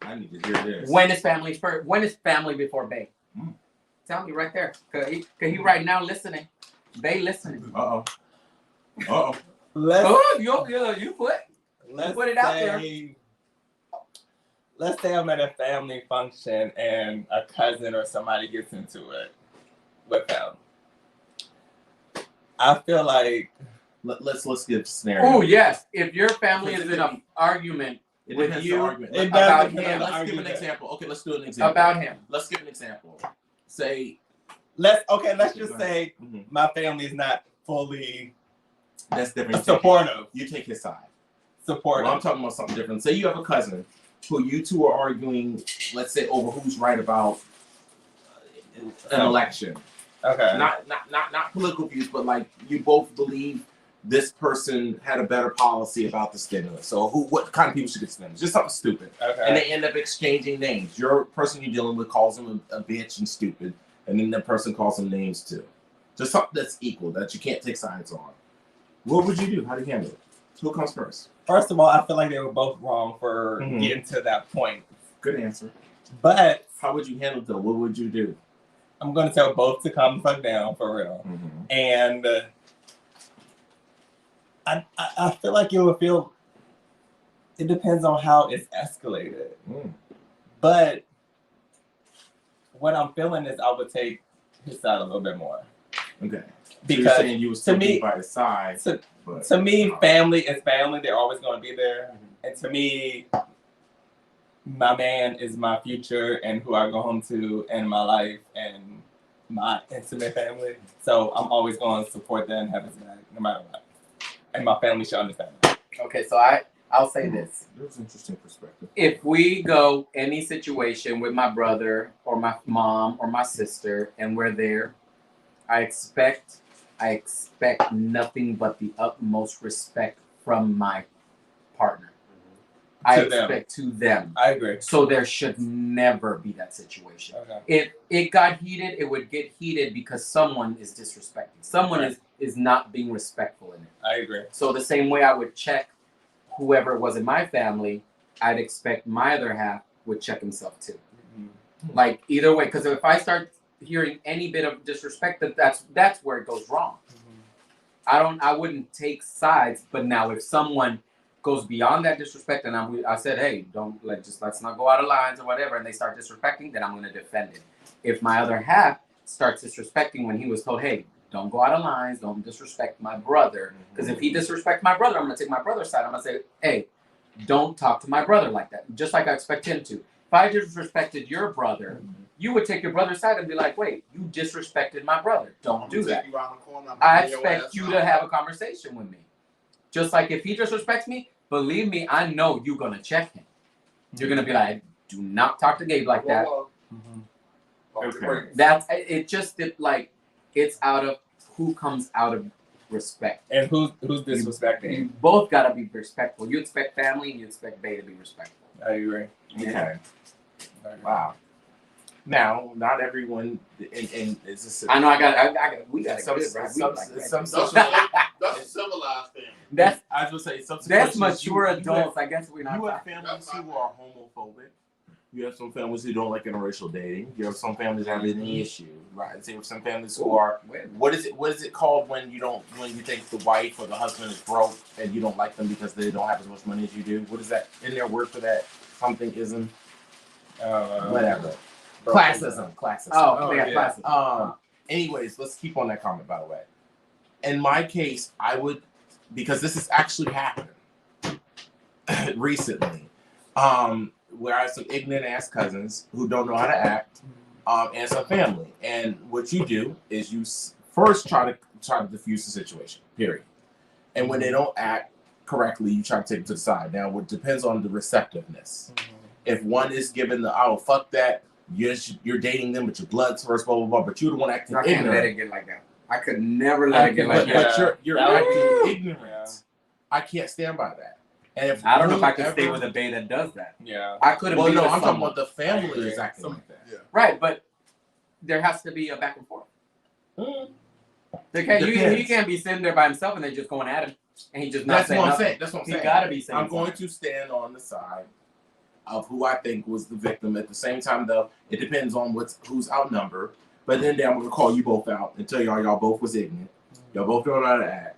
I need to hear this. When is family first? When is family before bae? Tell me right there. Cause he right now listening. Bae listening. You put it out there. Let's say I'm at a family function and a cousin or somebody gets into it with them. I feel like let's give a scenario. Oh yes, if your family is in an argument with you about him, let's give an example. Okay, let's do an example about him. Let's give an example. Say, let's just say my family is not fully that's different. Supportive. You take his side. Supportive. Well, I'm talking about something different. Say you have a cousin who you two are arguing, let's say, over who's right about an election. Okay. Not political views, but like you both believe this person had a better policy about the stimulus. So what kind of people should get stimulus? Just something stupid. Okay. And they end up exchanging names. Your person you're dealing with calls them a bitch and stupid, and then the person calls them names too. Just something that's equal, that you can't take sides on. What would you do? How do you handle it? Who comes first? First of all, I feel like they were both wrong for getting to that point. Good answer. But how would you handle it though? What would you do? I'm going to tell both to calm the fuck down for real. And I feel like it depends on how it's escalated. But what I'm feeling is I would take his side a little bit more. Okay. Because so you're saying you would still be by his side. To me, family is family. They're always going to be there. And to me, my man is my future and who I go home to in my life and my intimate family. So I'm always going to support them and have his back no matter what. And my family should understand that. Okay, so I'll say this. That's an interesting perspective. If we go any situation with my brother or my mom or my sister and we're there, I expect nothing but the utmost respect from my partner. I expect to them. I agree. So there should never be that situation. Okay. If it got heated, it would get heated because someone is disrespecting. Someone is not being respectful in it. I agree. So the same way I would check whoever was in my family, I'd expect my other half would check himself too. Like either way, because if I start hearing any bit of disrespect, that's where it goes wrong. I wouldn't take sides, but now if someone goes beyond that disrespect, and I said, hey, let's not go out of lines or whatever, and they start disrespecting, then I'm going to defend it. If my other half starts disrespecting when he was told, hey, don't go out of lines, don't disrespect my brother, because if he disrespects my brother, I'm going to take my brother's side. I'm going to say, hey, don't talk to my brother like that, just like I expect him to. If I disrespected your brother, you would take your brother's side and be like, wait, you disrespected my brother. Don't do that. I expect you to have a conversation with me. Just like if he disrespects me, believe me, I know you're going to check him. You're gonna be like, do not talk to Gabe like that. Okay. That's it. Just like it's out of who comes out of respect. And who's disrespecting? You both gotta be respectful. You expect family, and you expect Bay to be respectful. I agree. Okay. Wow. Now, not everyone, and it's a I know. I got. We got some, good, right? We some, like that. some, That's a civilized thing. That's I was gonna say some that's situations mature you adults. I guess we're not. have families who are homophobic. You have some families who don't like interracial dating. You have some families that have any issue, right? So you have some families who are. What is it called when you think the wife or the husband is broke and you don't like them because they don't have as much money as you do? What is that? Isn't there a word for that? Something ism. Whatever. Classism. Oh, yeah, yeah. classism. Anyways, let's keep on that comment, by the way. In my case, I would, because this has actually happened recently, where I have some ignorant ass cousins who don't know how to act, and some family. And what you do is you first try to diffuse the situation, period. And when they don't act correctly, you try to take them to the side. Now, it depends on the receptiveness. If one is given the, oh, fuck that, you're dating them, but your blood's first, blah, blah, blah, but you're the one acting ignorant. I can't let it get like that. I could never let it get like that. But you're acting ignorant. Yeah. I can't stand by that. And if I don't know if I can stay with a Bay that does that. Yeah. I couldn't. Well, be no, with I'm talking someone. about the family is acting like that. Yeah. Right, but there has to be a back and forth. He can't be sitting there by himself and they're just going at him, and he just not That's saying what I'm nothing. saying. That's what I'm saying. He gotta be saying. I'm going to stand on the side of who I think was the victim. At the same time, though, it depends on who's outnumbered. But then I'm going to call you both out and tell y'all both was ignorant. Y'all both don't know how to act.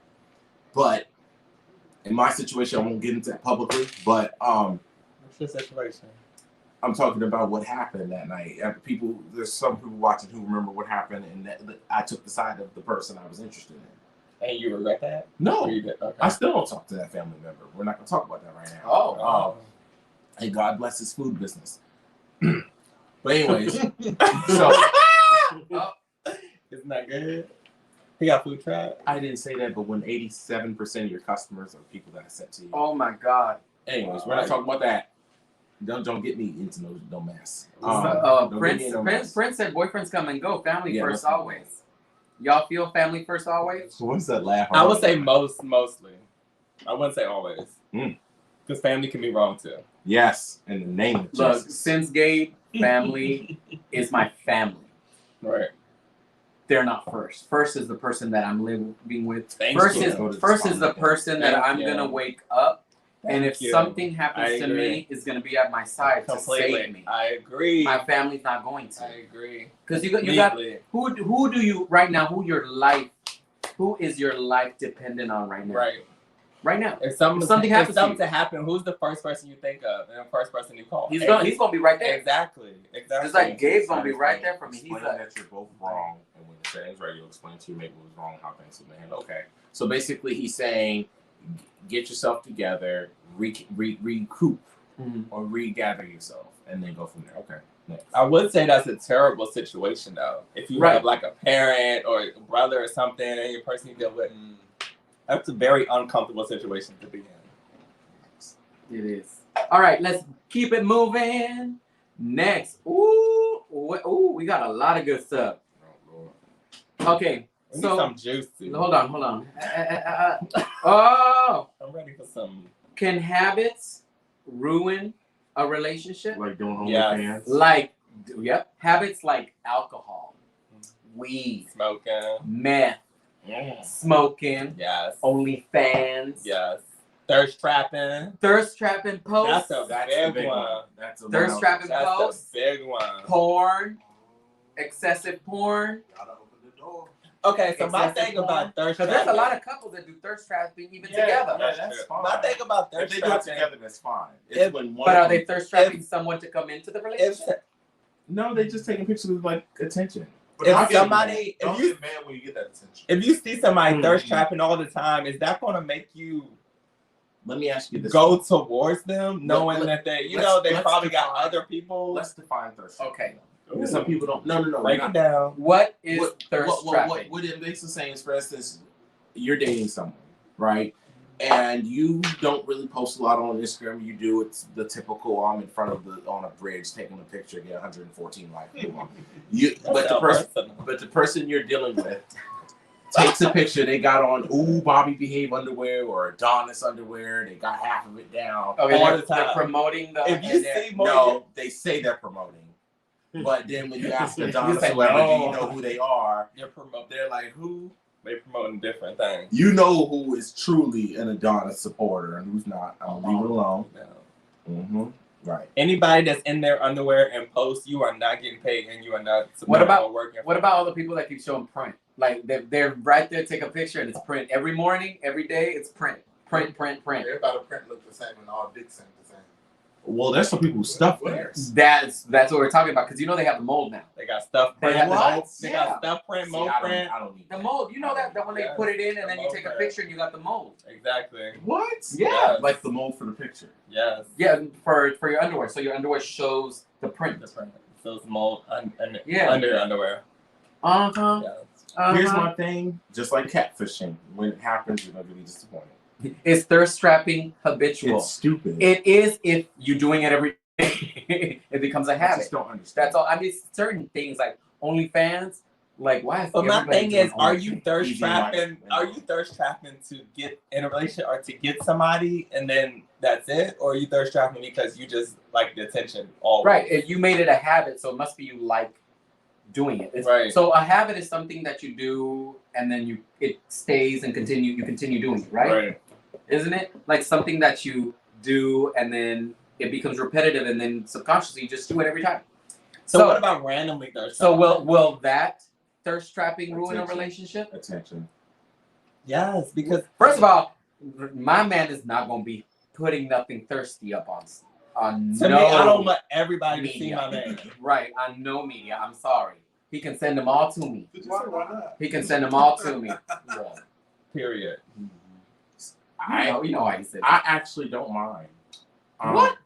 But in my situation, I won't get into that publicly. But what's your situation? I'm talking about what happened that night. There's some people watching who remember what happened, and that I took the side of the person I was interested in. And you regret that? No, Or you did? Okay. I still don't talk to that family member. We're not going to talk about that right now. Oh. And God bless his food business. But anyways, so isn't that good? He got food truck. I didn't say that, but when 87% of your customers are people that I sent to you. Oh my God. Anyways, we're not talking about that. Don't get me into no mess. Prince said boyfriends come and go. Family first always. Y'all feel family first always? What's that laugh? I would say mostly. I wouldn't say always. Because family can be wrong too. Yes, in the name of Look, Jesus. since Gabe, family is my family. Right. They're not first. First is the person that I'm living with. First is the person that I'm gonna wake up, and if something happens to me, is gonna be at my side to save me. I agree. My family's not going to. I agree. Because you got who do you right now? Who is your life dependent on right now? Right now. If something happens to happen, who's the first person you think of and the first person you call? He's gonna be right there. Exactly. Just like Gabe's gonna be right there for me. He's like, that you're both wrong, and when the saying's right, you'll explain to you maybe what was wrong, how things were handled. Okay. So basically, he's saying, get yourself together, recoup, or regather yourself, and then go from there. Okay. Next. I would say that's a terrible situation though. If you have like a parent or a brother or something, and your person you deal with. That's a very uncomfortable situation to be in. It is. All right, let's keep it moving. Next. Ooh, we got a lot of good stuff. Okay, so some juicy. Hold on. Oh, I'm ready for some. Can habits ruin a relationship? Like doing OnlyFans? Like, habits like alcohol, weed, smoking, meth. Smoking. Yes. OnlyFans. Yes. Thirst trapping posts. That's a big one. Thirst trapping posts. That's a big one. Porn. Excessive porn. Gotta open the door. Okay, so my thing about thirst trapping. There's a lot of couples that do thirst trapping even together. Yeah, that's fine. My thing about thirst trapping. If they do it together, that's fine. But are they thirst trapping someone to come into the relationship? No, they just taking pictures with like attention. But if somebody, don't get mad when you get that attention. If you see somebody thirst trapping all the time, is that going to make you? Let me ask you this: go towards them, knowing that they, they probably got other people. Let's define thirst. Okay. Some people don't. No. Break it down. What is thirst trapping? What it basically saying is, for instance, you're dating someone, right? and you don't really post a lot on Instagram. You do it's the typical I'm in front of on a bridge taking a picture, get 114 likes. But the person you're dealing with takes a picture. They got on Bobby Behave underwear or Adonis underwear. They got half of it down. Okay, all the time. They're promoting the. If you see more, no, they say they're promoting. But then when you ask Adonis or whoever, do you know who they are? They're like, who? They're promoting different things. You know who is truly an Adonis supporter and who's not. I'm gonna leave it alone. No. Mm-hmm. Right. Anybody that's in their underwear and post, you are not getting paid and you are not working. What about all the people that keep showing print? Like they're right there, take a picture and it's print. Every morning, every day, it's print. Print. Everybody print look the same and all dicks ain't the same. Well, there's some people who stuff theirs. That's what we're talking about because you know they have the mold now. They got stuff print. They got stuff print, mold print. I don't need the mold. You know that when they put it in and then you take a picture and you got the mold. Exactly. What? Yeah. Yes. Like the mold for the picture. Yes. Yeah, for your underwear. So your underwear shows the print. The print. So it's mold under your underwear. Uh-huh. Yes. Here's my thing. Just like catfishing, when it happens, you're gonna be disappointed. Is thirst trapping habitual? It's stupid. It is if you're doing it every day. It becomes a I habit. just don't understand. That's all. I mean, certain things like OnlyFans. Like why? But my thing is, are you thirst Easy trapping? life. Are you thirst trapping to get in a relationship or to get somebody and then that's it, or are you thirst trapping because you just like the attention always? Right. If you made it a habit, so it must be you like doing it. Right. So a habit is something that you do and then it stays and you continue doing it, right? Isn't it? Like something that you do and then it becomes repetitive and then subconsciously you just do it every time. So what about randomly thirst? So will that thirst trapping ruin a relationship? Attention. Yes, because First of all, my man is not gonna be putting nothing thirsty up on to no me, I don't want everybody to see media. my man. Right, on no media. I'm sorry. He can send them all to me. Why not? He can send them all to me. Period. You know why he said I actually don't mind. What?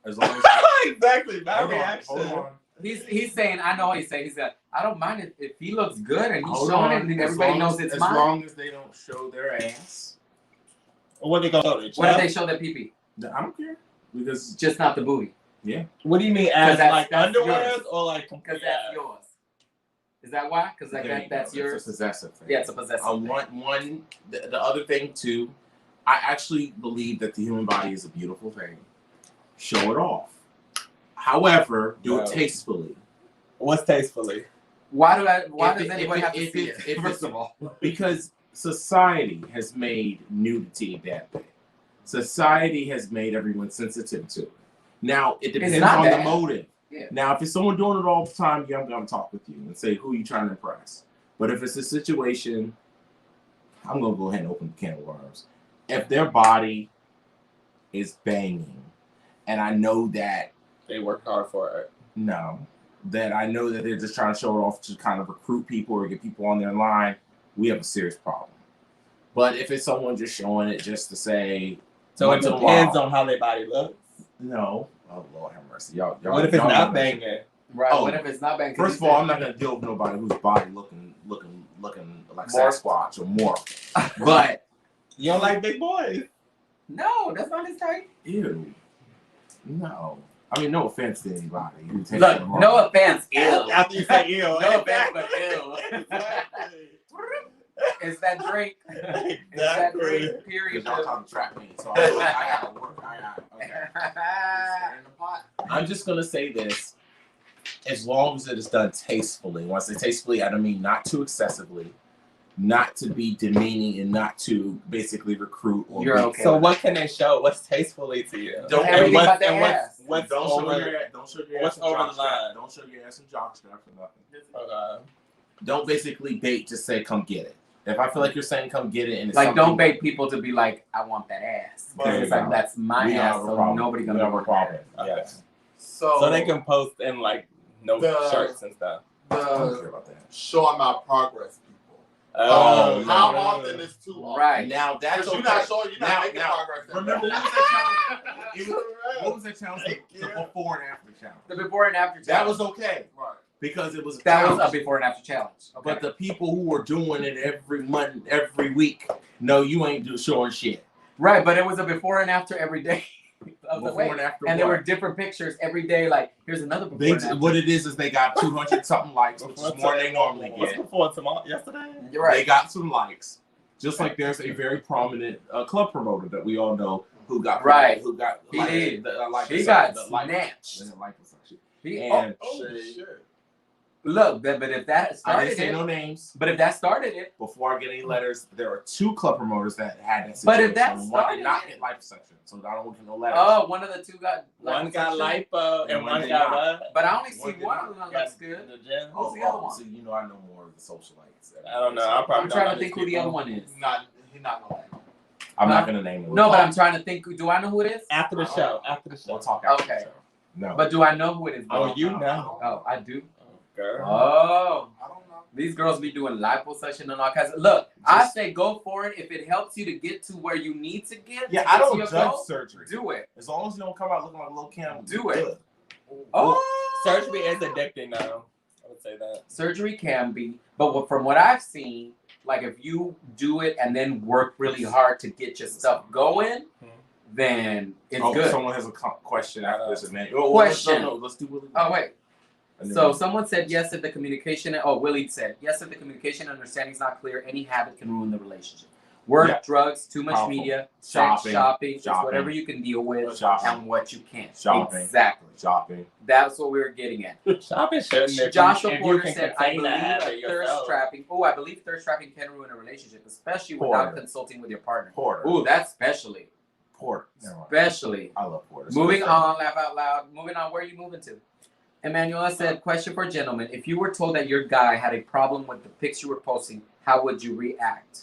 As long as Exactly. My hold reaction. on. He's saying, I know what he's saying. He said, I don't mind if he looks good and he's Hold showing on. it and then As everybody long knows as- it's as mine. long as they don't show their ass. What they gonna do? What if they show their pee-pee? I don't care because Just not the booty. What do you mean as that's underwear yours. or like Because that's yours. Is that why? Because that's yours? It's a possessive thing. Yeah, it's a possessive I thing. want one. The other thing too, I actually believe that the human body is a beautiful thing. Show it off. However, do it tastefully. What's tastefully? Why does If anybody have to if see it- it? if First it's- of all. Because society has made nudity a bad thing. Society has made everyone sensitive to it. Now, it depends not on the bad. motive. Yeah. Now, if it's someone doing it all the time, yeah, I'm going to talk with you and say, who are you trying to impress? But if it's a situation, I'm going to go ahead and open the can of worms. If their body is banging, and I know that They work hard for it. that I know that they're just trying to show it off to kind of recruit people or get people on their line, we have a serious problem. But if it's someone just showing it just to say, So it once in a depends while, on how their body looks. no. Oh, Lord have mercy. Y'all, What if it's y'all not know banging? Right. Oh, What if it's not banging? First of all, I'm not gonna deal with nobody whose body looking like Morph. Sasquatch or Morph. But You don't like big boys. No, that's not his type. ew, no. I mean, no offense to anybody who takes Look, them wrong. no offense, ew. After you say ew. No offense, but ew. It's that drink. It's that drink. Period. Because y'all trying to trap me, so I gotta work. Okay. I'm just gonna say this: as long as it is done tastefully. When I say tastefully, I don't mean not too excessively, not to be demeaning, and not to basically recruit or. You're be- okay. So what can they show? What's tastefully to you? Don't Everything what's, but the and ass. what's Don't show over? your don't show your what's ass and over jock the line? strap. Don't show your ass and jock strap for nothing. Okay. Don't basically bait to say come get it. If I feel like you're saying come get it and it's Like, something, don't bait people to be like, I want that ass. There you It's like, go. that's my we don't ass, have a so problem. nobody We gonna don't have a work problem. that. Yes. So they can post in like no The- shirts and stuff. I don't The care about that. showing my progress, people. Oh, How no. often is too often? Right. Now that's Because okay. you're not showing, you're not Now- making now, progress. Remember what was that challenge? What was that challenge? The before and after challenge. The before and after challenge. That was okay Right. because it was a That was challenge. a before and after challenge. Okay. But the people who were doing it every month, every week, no, you ain't showing shit. Right, but it was a before and after every day of the Before way. and after And there what? were different pictures every day. Like, here's another before and after. What it is they got 200 something likes, which is more than they normally What's get. before tomorrow? Yesterday? You're right. They got some likes. Just like there's a very prominent club promoter that we all know who got Right. who got He liked, did. he got snatched. And Shit. Look, but if that I started didn't say it, no names. but if that started it, Before I get any letters, there are 2 club promoters that had that situation. But if that one started did not it- get liposuction, so I don't want no letters. oh, one of the two got One got liposuction. lipo and And one one did got not. what? But I only see One did one not. of them that looks good. The gym. Who's the other one? So you know I know more of the socialites. I don't know. I probably I'm trying don't to think who the other one is. He's not gonna like. I'm not gonna name them. No, but I'm trying to think. Do I know who it is? After the show. After the show. We'll talk after Okay. the show. No. But do I know who it is? Oh, though? you know. Oh, I do. Girl. Oh, I don't know. these girls be doing liposuction and all kinds of. Look, I say go for it if it helps you to get to where you need to get. Yeah, to I get to don't your judge goal, surgery. Do it. As long as you don't come out looking like Lil Kim. Do it. Good. Oh, Surgery is addicting now. I would say that. surgery can be, but from what I've seen, like if you do it and then work really hard to get your stuff going, then it's good. Someone has a question after this event. Question. Let's do Willie. Oh wait. And then So someone said yes if the communication. Oh, Willie said yes if the communication and understanding is not clear. Any habit can ruin the relationship. Work, Yeah. drugs, too much Powerful. media, Shopping. shopping. It's Shopping. whatever you can deal with Shopping. and what you can't. Shopping. Exactly. Shopping. That's what we were getting at. Shopping shouldn't. If Joshua you Porter can said, "I contain believe that habit that thirst yourself." trapping. Oh, I believe thirst trapping can ruin a relationship, especially without Porter. consulting with your partner. Porter. Ooh, that's especially. Porter. Never mind. Especially. I love Porter. Moving on, laugh out loud. Moving on, where are you moving to? Emmanuela said, question for gentlemen. If you were told that your guy had a problem with the pics you were posting, how would you react?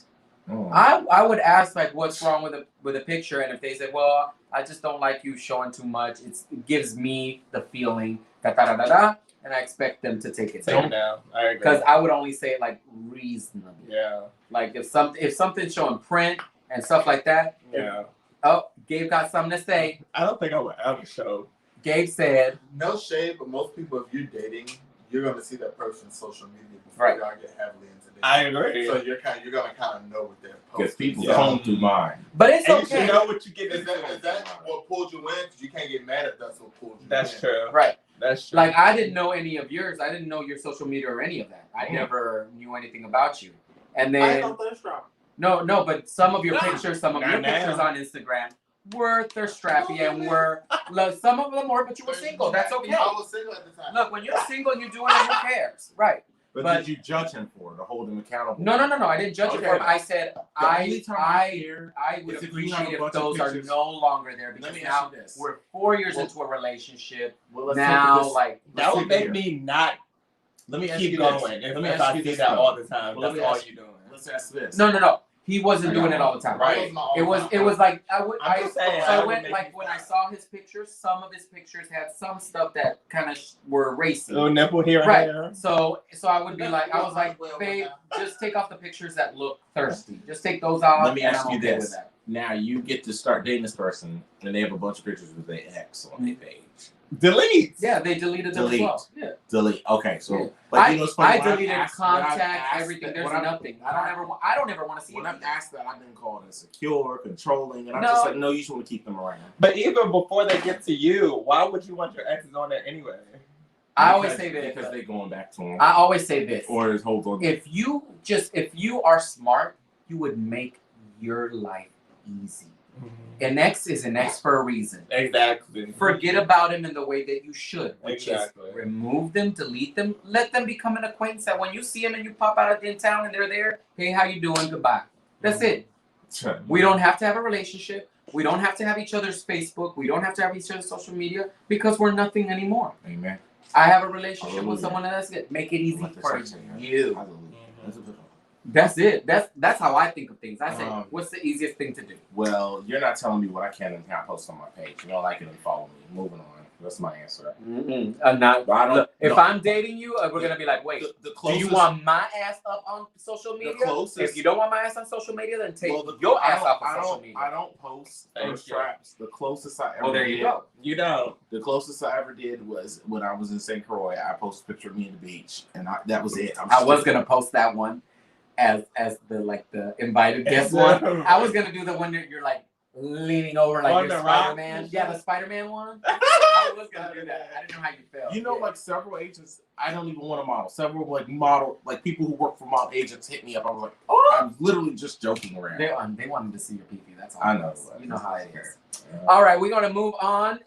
Mm. I would ask, like, what's wrong with a picture? And if they said, well, I just don't like you showing too much. It gives me the feeling, da-da-da-da-da, and I expect them to take it Take down. it down. I agree. Because I would only say it, like, reasonably. Yeah. Like, if something's showing print and stuff like that. Yeah. Oh, Gabe got something to say. I don't think I would ever show. Gabe said, No shade, but most people, if you're dating, you're gonna see that person's social media before Right. y'all get heavily into dating. I agree. So you're gonna kind of know what they're Because posting. people Yeah. comb through mine. but it's And you should okay. know what you get Is into. that what pulled you in? Because you can't get mad if that's what pulled you That's in. true. Right. That's true. Like, I didn't know any of yours. I didn't know your social media or any of that. I Mm. never knew anything about you. And I then, ain't no thirst trap. no, but some of your Nah. pictures, some of Not your now. pictures on Instagram were thirst trappy and were, look, some of them were, but you were single. That's okay. I was single at the time. Look, when you're single and you're doing it, who cares? Right. But did you judge him for it or hold him accountable? No. I didn't judge it Okay. for him. I said, The only time I care I would is if you have appreciate a if bunch of those are pictures. no longer there Let because me now ask you this. we're 4 years Well- into a relationship. Well, let's Now, take this. like, that would Let's make take me not Let me ask keep you going. this. If, Let me if ask I you see this. that though. all the time, Well, let that's me all ask- you're doing. Let's ask this. No. He wasn't I doing got it all the time. Right. That was my It was own like I'm just saying, so I I would went make like you when I sad. saw his pictures, some of his pictures had some stuff that kind of were racy. Little nipple here and Right. there. So I would be like, I was like, babe, just take off the pictures that look thirsty. Just take those off. Let me and ask I'm you okay this. with that. Now you get to start dating this person, and they have a bunch of pictures with their ex on their page. Delete. Yeah, they deleted them as Delete. well. Yeah. Delete. Okay, so Yeah. but you know, it's funny, I when I've deleted asked- when I've contact, asked everything. that- There's when I've- nothing. I don't ever want to see When it. I've asked that, I've been called insecure, controlling, and I'm No. just like, no, you just want to keep them around. But even before they get to you, why would you want your exes on there anyway? I always Because- say this. because they're going back to them, I always say this. or just hold on. If you are smart, you would make your life easy. An ex is an ex for a reason. Exactly. Forget about him in the way that you should, which Exactly. is remove them, delete them, let them become an acquaintance that when you see them and you pop out in town and they're there, hey, how you doing? Goodbye. That's it. We don't have to have a relationship. We don't have to have each other's Facebook. We don't have to have each other's social media because we're nothing anymore. Amen. I have a relationship Hallelujah. with someone that's good. Make it easy Like the for sex thing, right? you. Hallelujah. That's a good one. That's it. That's how I think of things. I say, what's the easiest thing to do? Well, you're not telling me what I can and can't post on my page. You don't like it and follow me. Moving on. That's my answer. I'm not. But I don't. Look, if no. I'm dating you, we're gonna be like, wait. The Do closest, you want my ass up on social media? closest- If you don't want my ass on social media, then take well, your I ass don't- off I of social don't. media. I don't post Thank thirst you. traps. The closest I ever Well, there did. you go. You don't. The closest I ever did was when I was in St. Croix. I posted a picture of me on the beach, and that was it. I was gonna post that one as the invited guest one. I was gonna do the one that you're like leaning over like On you're the rock Spider-Man. and Yeah, shit? the Spider-Man one. I was gonna do that. I didn't know how you felt. You know, like several agents, I don't even want to model. Several like people who work for model agents hit me up. I was like, oh, I'm literally just joking around. They wanted to see your pee-pee. That's all. I know. You know how it is. All right, we're gonna move on.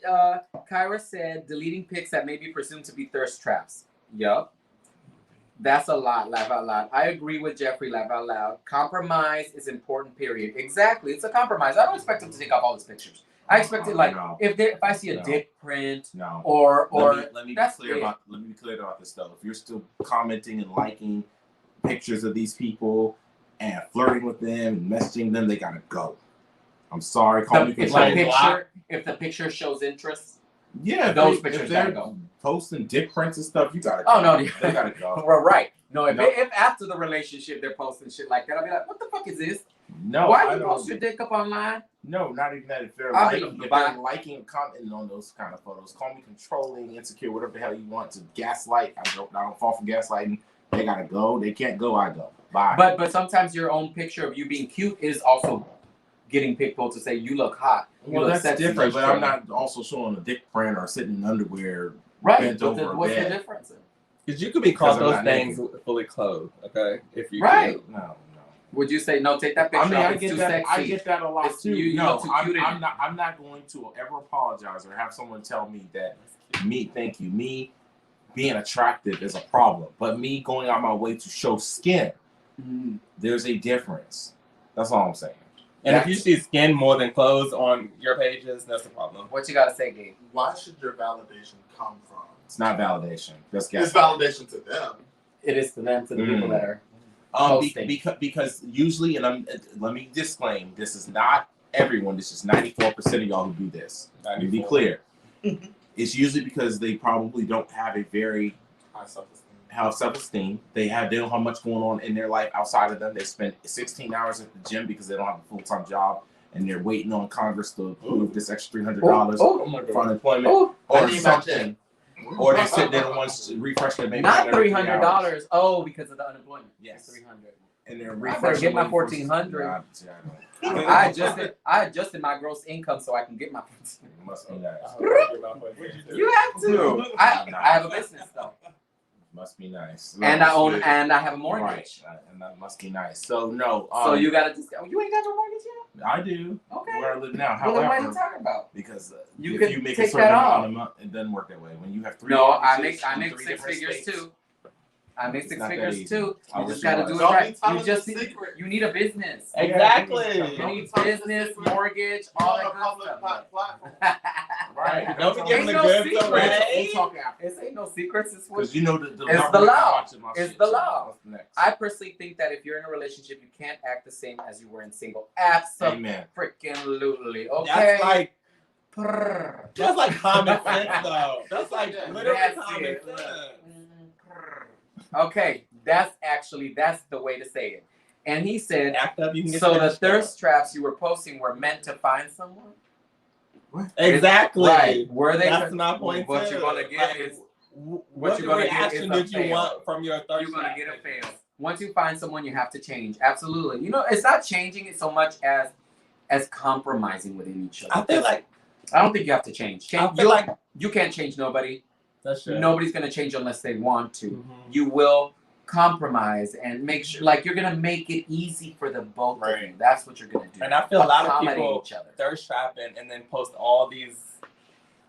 Kyra said deleting pics that may be presumed to be thirst traps. Yup. That's a lot. Laugh out loud. I agree with Jeffrey. Laugh out loud. Compromise is important. Period. Exactly. It's a compromise. I don't expect him to take off all his pictures. I expect it like if I see a dick print or let me be that's clear about this though. If you're still commenting and liking pictures of these people and flirting with them and messaging them, they gotta go. I'm sorry. If the picture shows interest. Yeah, those pictures gotta go. Posting dick prints and stuff, you gotta go. Oh no, they gotta go. Well, right. No, if after the relationship they're posting shit like that, I'll be like, what the fuck is this? No, why you post your dick up online? No, not even that. If they're liking and commenting on those kind of photos, call me controlling, insecure, whatever the hell you want to gaslight. I don't fall for gaslighting. They gotta go. They can't go. I go. Bye. But sometimes your own picture of you being cute is also getting people to say you look hot. Well, that's different. But I'm not also showing a dick print or sitting in underwear. Right. Bent over What's bed. the difference? Because you could be called those things fully clothed. Okay, if you right. No. Would you say no? Take that picture. I get that. I get that a lot too. No, I'm not going to ever apologize or have someone tell me that me being attractive is a problem. But me going out my way to show skin, there's a difference. That's all I'm saying. And if you see skin more than clothes on your pages, that's a problem. What you gotta say, Gabe? Why should your validation come from? It's not validation. It's validation to them. It is to them, to the people that are. Because usually, and let me disclaim, this is not everyone. This is 94% of y'all who do this. To be clear, it's usually because they probably don't have a very high self-esteem. They don't have much going on in their life outside of them. They spend 16 hours at the gym because they don't have a full-time job, and they're waiting on Congress to approve this extra $300 for unemployment or something. Or they sit there and want to refresh their bank. Not $300. Oh, because of the unemployment. Yes, $300. And they're refreshing. Get my $1,400. I adjusted my gross income so I can get my. Must be nice. You have to. I have a business though. Must be nice. And I own and I have a mortgage. Right. And that must be nice. So no. So you gotta just. You ain't got no mortgage yet? I do. Okay. Where I live now. Well, then what are you talking about? Because you if you make a certain amount a month, it doesn't work that way. When you have three. No, I make 6 figures too. I make 6 figures too. You just gotta do it right. You need a business. Exactly. You need business, mortgage, all that good stuff. Right. Don't be giving the goods away. It ain't no secrets. It's because you know it's the law. It's the law. I personally think that if you're in a relationship, you can't act the same as you were in single. Absolutely. Okay. That's like common sense, though. That's like literally common sense. Okay, that's the way to say it. And he said, act up, you can get so the thirst traps you were posting were meant to find someone? What? Exactly. Right. Were they? That's my point. What you're gonna get is what you're gonna get is a did you want from your thirst? You're gonna get a fail. Once you find someone, you have to change. Absolutely. You know, it's not changing it so much as compromising within each other. I don't think you have to change. You can't change nobody. That's true. Nobody's gonna change unless they want to. Mm-hmm. You will compromise and make sure, like, you're gonna make it easy for the both of you. That's what you're gonna do. And I feel a lot of people thirst trapping and then post all these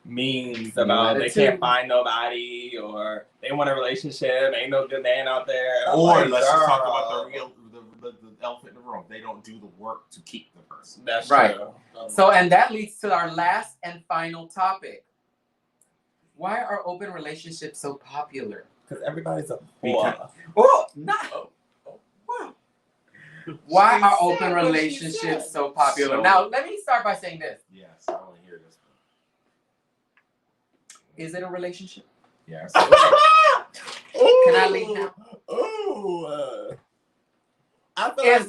memes about they can't find nobody or they want a relationship, ain't no good man out there. Or let's just talk about the elephant in the room. They don't do the work to keep the person. That's right. True. So, and that leads to our last and final topic. Why are open relationships so popular? Because everybody's a Why are open relationships so popular? Now, let me start by saying this. Yes, I want to hear this. Is it a relationship? Yes. Can I leave now? I feel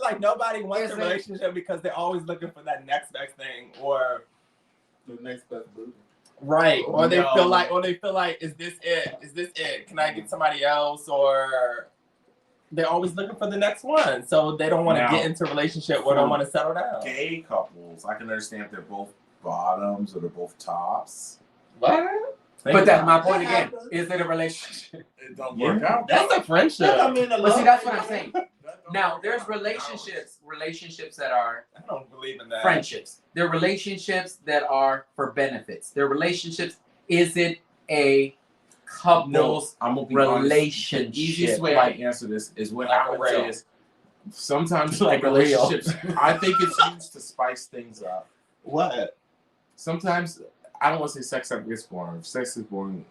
like nobody wants a relationship because they're always looking for that next best thing or the next best booty. Right. Or they feel like, is this it? Is this it? Can I get somebody else? Or they're always looking for the next one, so they don't want to get into a relationship or don't want to settle down. Gay couples, I can understand if they're both bottoms or they're both tops. What? But that's my point again. Is it a relationship? It don't work out. That's a friendship. I mean, But see, that's what I'm saying. Now, there's relationships that are I don't believe in that. friendships. There are relationships that are for benefits. There are relationships. Is it a couple's I'm gonna be relationship? Honest. The easiest way I answer this is what Like a happens real. is sometimes Like a real. relationships. I think it's used to spice things up. What? Sometimes I don't want to say sex gets boring. Sex is boring.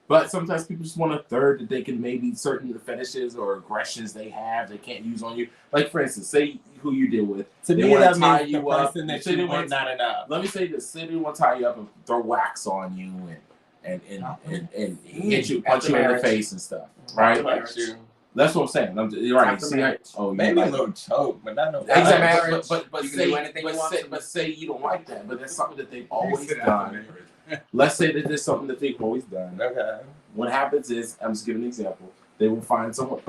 But sometimes people just want a third that they can maybe certain fetishes or aggressions they have they can't use on you. Like for instance, say who you deal with. To They me, wanna that tie means the you up. person that Say they you want want not enough. Let me say this: say they want to tie you up and throw wax on you and hit you, punch you in the face and stuff, right? That's what I'm saying. You're right. After See, marriage. Maybe a little choke, but not no. After Exactly. marriage, But you can say, do anything you want to. but say you don't like that, but that's something that they've always done. Let's say that there's something that they've always done. Okay. What happens is, I'm just giving an example. They will find someone.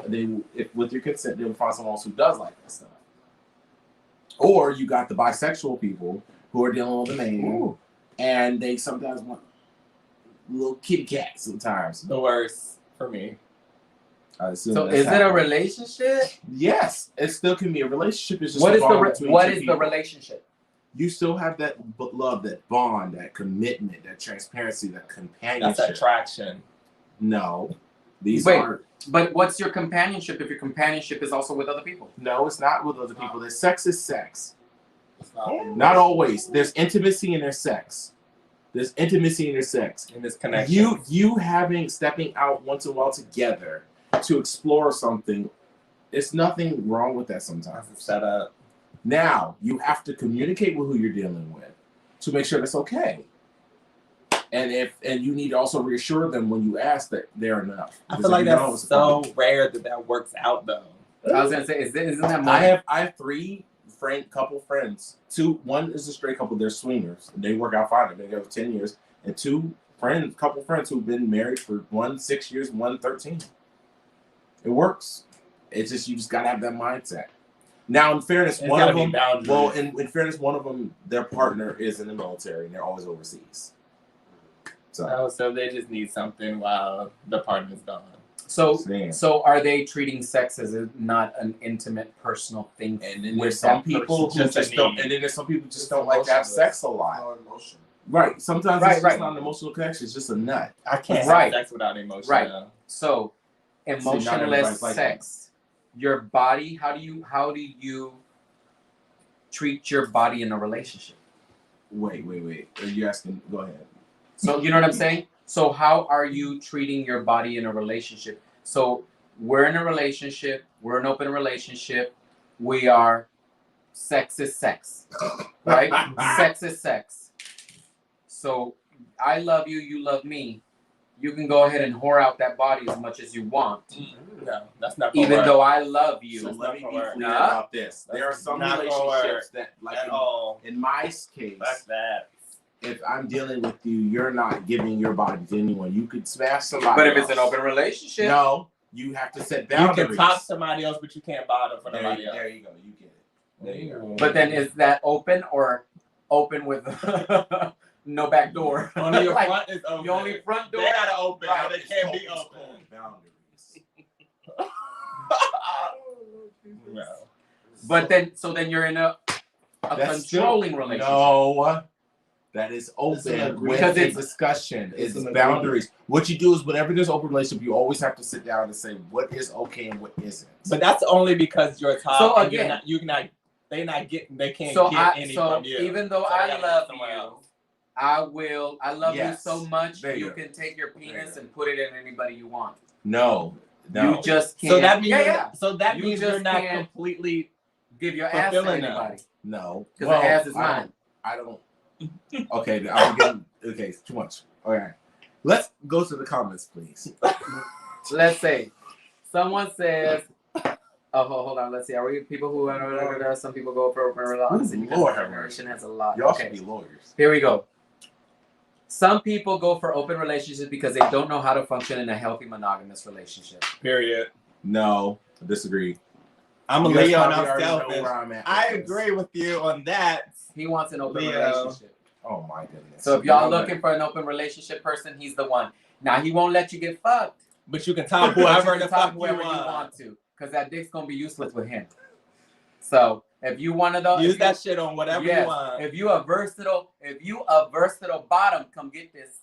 If with your consent, they will find someone else who does like that stuff. Or you got the bisexual people who are dealing with a man, and they sometimes want little kitty cats. Sometimes The worst for me. I assume So that's is it a happening. relationship? Yes, it still can be a relationship. It's just What a is bond between what two is the people. relationship? You still have that love, that bond, that commitment, that transparency, that companionship. That's attraction. No, these Wait. aren't. But what's your companionship if your companionship is also with other people? No, it's not with other people. The sex is sex. It's not. Not always. There's intimacy in their sex. There's intimacy in their sex. In this connection. You stepping out once in a while together to explore something. There's nothing wrong with that sometimes. That's a setup. Now you have to communicate with who you're dealing with to make sure that's okay. And you need to also reassure them when you ask that they're enough. I Because feel like if you don't, that's it's a problem. so rare that works out though. I was gonna say, isn't that more? I have 3 couple friends. One is a straight couple. They're swingers. And they work out fine. They've been together for 10 years. And 2 couple friends who've been married for 1 6 years, 1 13. It works. It's just you just gotta have that mindset. Now, in fairness, There's one gotta of be them. boundaries. Well, in fairness, one of them, their partner is in the military, and they're always overseas. So they just need something while the partner's gone. So are they treating sex as not an intimate, personal thing? And then with there's some that people person? who just don't. And then there's some people who just don't like to have sex a lot. No emotion. Right. Sometimes Right, it's right. just not an emotional connection. It's just a nut. I can't Right. have sex without emotion. Right. though. So not emotionless everybody's like sex. Your body. How do you treat your body in a relationship? Wait. Are you asking? Go ahead. So you know what I'm saying? So how are you treating your body in a relationship? So we're in a relationship, we're an open relationship, we are sex is sex. Right? Sex is sex. So I love you, you love me. You can go ahead and whore out that body as much as you want. No, that's not gonna Even work. though I love you. So That's let not me gonna be work. clear Nah. about this. There are some not gonna relationships work that, like at all. in my case, Fuck that. if I'm dealing with you, you're not giving your body to anyone. You could smash somebody. But if it's else. an open relationship, no, you have to set You boundaries. can top somebody else, but you can't bottom for there, nobody else. there you go. You get it. There you go. but then is that open or open with no back door? Only your Like, front is open. the only front door. They gotta open. Right. They can't be It's open. called boundaries. No. But then you're in a That's controlling relationship. No, that is It's an open agreement. with Because a it's- discussion. it's It's an boundaries. What you do is whenever there's open relationship, you always have to sit down and say what is okay and what isn't. But that's only because you're top. So and again- they can't So get any so from you. even though So they I gotta love go somewhere you, else. I love Yes. you so much There you you go. can take your There you penis go. and put it in anybody you want. No. You just can't. So that means yeah. so that You means just you're not can't completely. Give your ass to fulfilling them. anybody No. because the ass is I don't- mine. I don't. Okay, I'm getting. Okay, it's too much. All right, let's go to the comments, please. Let's say someone says, "Oh, hold on. Let's see. Are we people who some people go for honestly because Lord the have generation has a lot." Y'all Okay, should be lawyers. here we go. Some people go for open relationships because they don't know how to function in a healthy monogamous relationship. Period. No, I disagree. I'm a You guys Leo and probably I'm already know selfish. where I'm at with I this. agree with you on that. He wants an open Leo. relationship. Oh my goodness. So if y'all looking for an open relationship person, he's the one. Now he won't let you get fucked. But you can talk whoever the fuck whoever you want. want to, because that dick's gonna be useless with him. So if you one of those, Use that shit on whatever you want. If you a versatile bottom, come get this.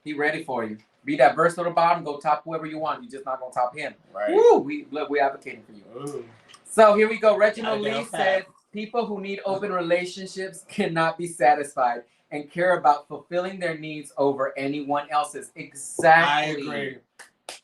He ready for you. Be that versatile bottom. Go top whoever you want. You just not gonna top him. Right. Woo! We advocating for you. Ooh. So here we go. Reginald Gotta Lee get on said, "People who need open relationships cannot be satisfied and care about fulfilling their needs over anyone else's." Exactly. I agree.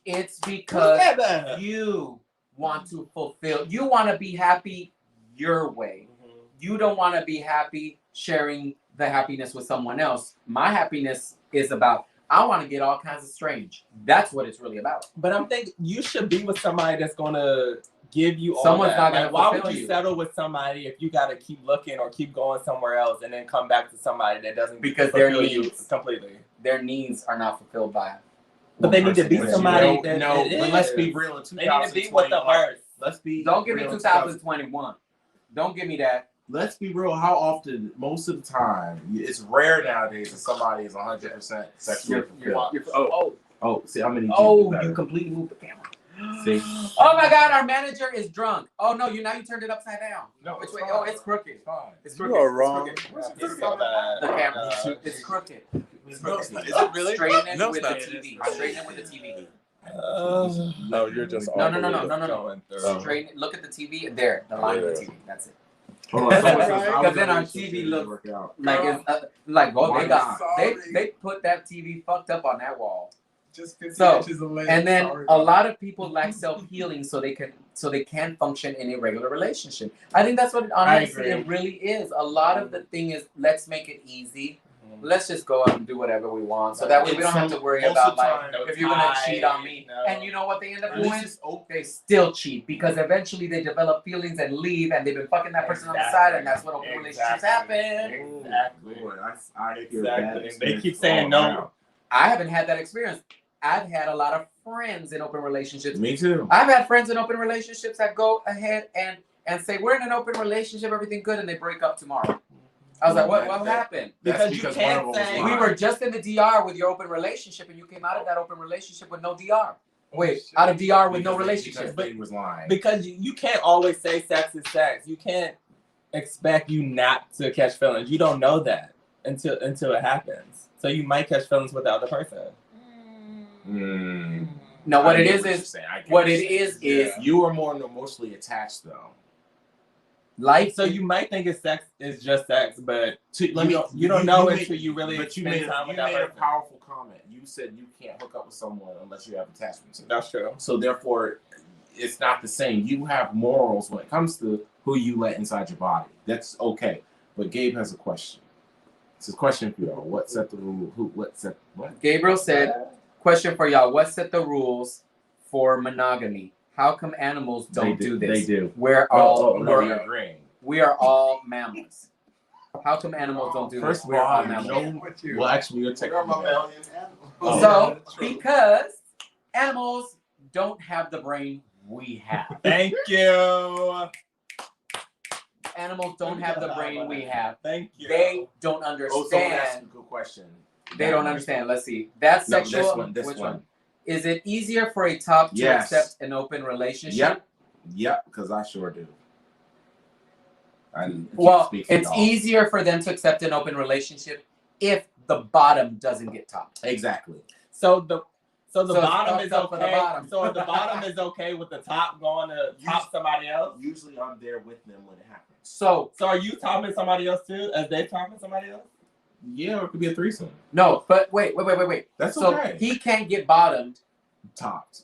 It's because Who said that? you want to fulfill. You want to be happy your way. Mm-hmm. You don't want to be happy sharing the happiness with someone else. My happiness is about, I want to get all kinds of strange. That's what it's really about. But I'm thinking you should be with somebody that's gonna give you all Someone's that. not gonna Like, why would fulfill you you. settle with somebody if you gotta keep looking or keep going somewhere else and then come back to somebody that doesn't Because their fulfill you needs completely? Their needs are not fulfilled by it. But they need to be But somebody that no, it but let's is. be real. In They need to be with the 2021, worst. let's be. Don't give me real in 2021. Don't give me that. Let's be real. How often? Most of the time, it's rare nowadays that somebody is 100% sexually fulfilled. Oh, see, I'm gonna. You completely moved the camera. See. Oh my God, our manager is drunk. Oh no, you turned it upside down. No, Which it's way? fine. Oh, it's crooked. It's fine. It's You crooked. are It's wrong. crooked. It's so bad. The camera. It's crooked. It's No, crooked. it's not. Is it really? Straighten it No, with it's the not. TV. Straighten it with the TV. No, you're just No. Going through. Straighten it. Look at the TV. There, the line of the TV. That's it. Hold on, someone says, Right. I was 'Cause then in a our relationship, TV it didn't looks work out. Like it's like well Why they got not? they put that TV fucked up on that wall. Just 50 So, inches away. And then Sorry. a lot of people lack self-healing so they can function in a regular relationship. I think that's what it, honestly agree. it really is. A lot of the thing is let's make it easy. Let's just go out and do whatever we want. So that way we don't have to worry Most about of the like time, if you're gonna I cheat on me. know. And you know what they end up And it's doing? just open. They still cheat because eventually they develop feelings and leave and they've been fucking that person on the side and that's what open relationships happen. Exactly. Lord, I hear bad Exactly. They experiences keep saying all no. around. I haven't had that experience. I've had a lot of friends in open relationships. Me too. I've had friends in open relationships that go ahead and say, we're in an open relationship, everything good, and they break up tomorrow. I was like, what happened? Because That's you one can't of them was say- lying. We were just in the DR with your open relationship, and you came out of that open relationship with no DR. Wait, out of DR with no Because relationship. they was lying. Because you can't always say sex is sex. You can't expect you not to catch feelings. You don't know that until it happens. So you might catch feelings with the other person. No, what I it get is you're is saying. I get what you're it saying. is You are more emotionally attached though. life. So you might think it's sex is just sex, but You you don't know made- until you really But you spend made, time you with that made a person. powerful comment. You said you can't hook up with someone unless you have attachment to them. That's true. So therefore, it's not the same. You have morals when it comes to who you let inside your body. That's okay. But Gabe has a question. It's a question for y'all. What set the rule? What? Gabriel said, question for y'all. What set the rules for monogamy? How come animals don't do this? They do. We're all no, you're agreeing. we are all mammals. How come animals don't do First this? of We're all all, mammals. well, actually, you're technically. Oh, So, because animals don't have the brain we have. Thank you. Animals don't have the brain we have. Thank you. They don't Oh, so that's a understand. good question. They don't understand. Let's see. That's No, sexual. this Which one. one? Is it easier for a top to Yes. accept an open relationship? Yep, because I sure do. Well, it's easier for them to accept an open relationship if the bottom doesn't get topped. Exactly. So the So bottom it's is up for the okay. bottom. So if the bottom is okay with the top going to top somebody else. Usually I'm there with them when it happens. So So are you topping somebody else too? As they topping somebody else? Yeah, or it could be a threesome. no, but wait. That's So okay. he can't get bottomed. Topped.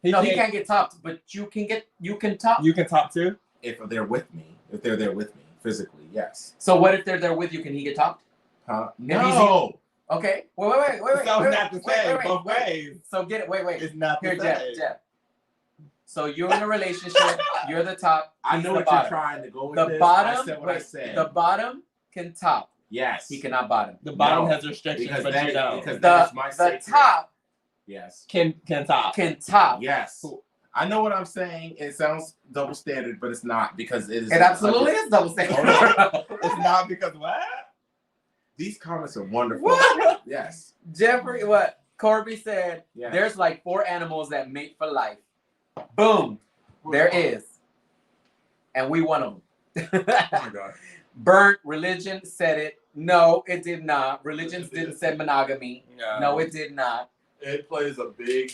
He can't get topped, but you can top. You can top too? If they're with me. If they're there with me physically, yes. So what if they're there with you? Can he get topped? Huh? No. Okay. Wait. So it's not the same both ways. So get it. Wait. It's not the Here, same. Jeff. So you're in a relationship. You're the top. I he's know the what bottom. you're trying to go with The this. bottom. I said what I wait, said. The bottom can top. Yes. He cannot bottom. The bottom No, has restrictions, because but that you is- don't. because- That's my The sacred. top Yes. Can top. can top. Yes. I know what I'm saying. It sounds double standard, but it's not because it is. It absolutely is double standard. It's not because what? These comments are wonderful. What? Yes. Jeffrey, what? Corby said, Yes. there's like 4 animals that mate for life. Boom. There is. And we one of them. Oh my God. Burnt religion said it. No, it did not. Religions didn't say monogamy. No, it did not. It plays a big.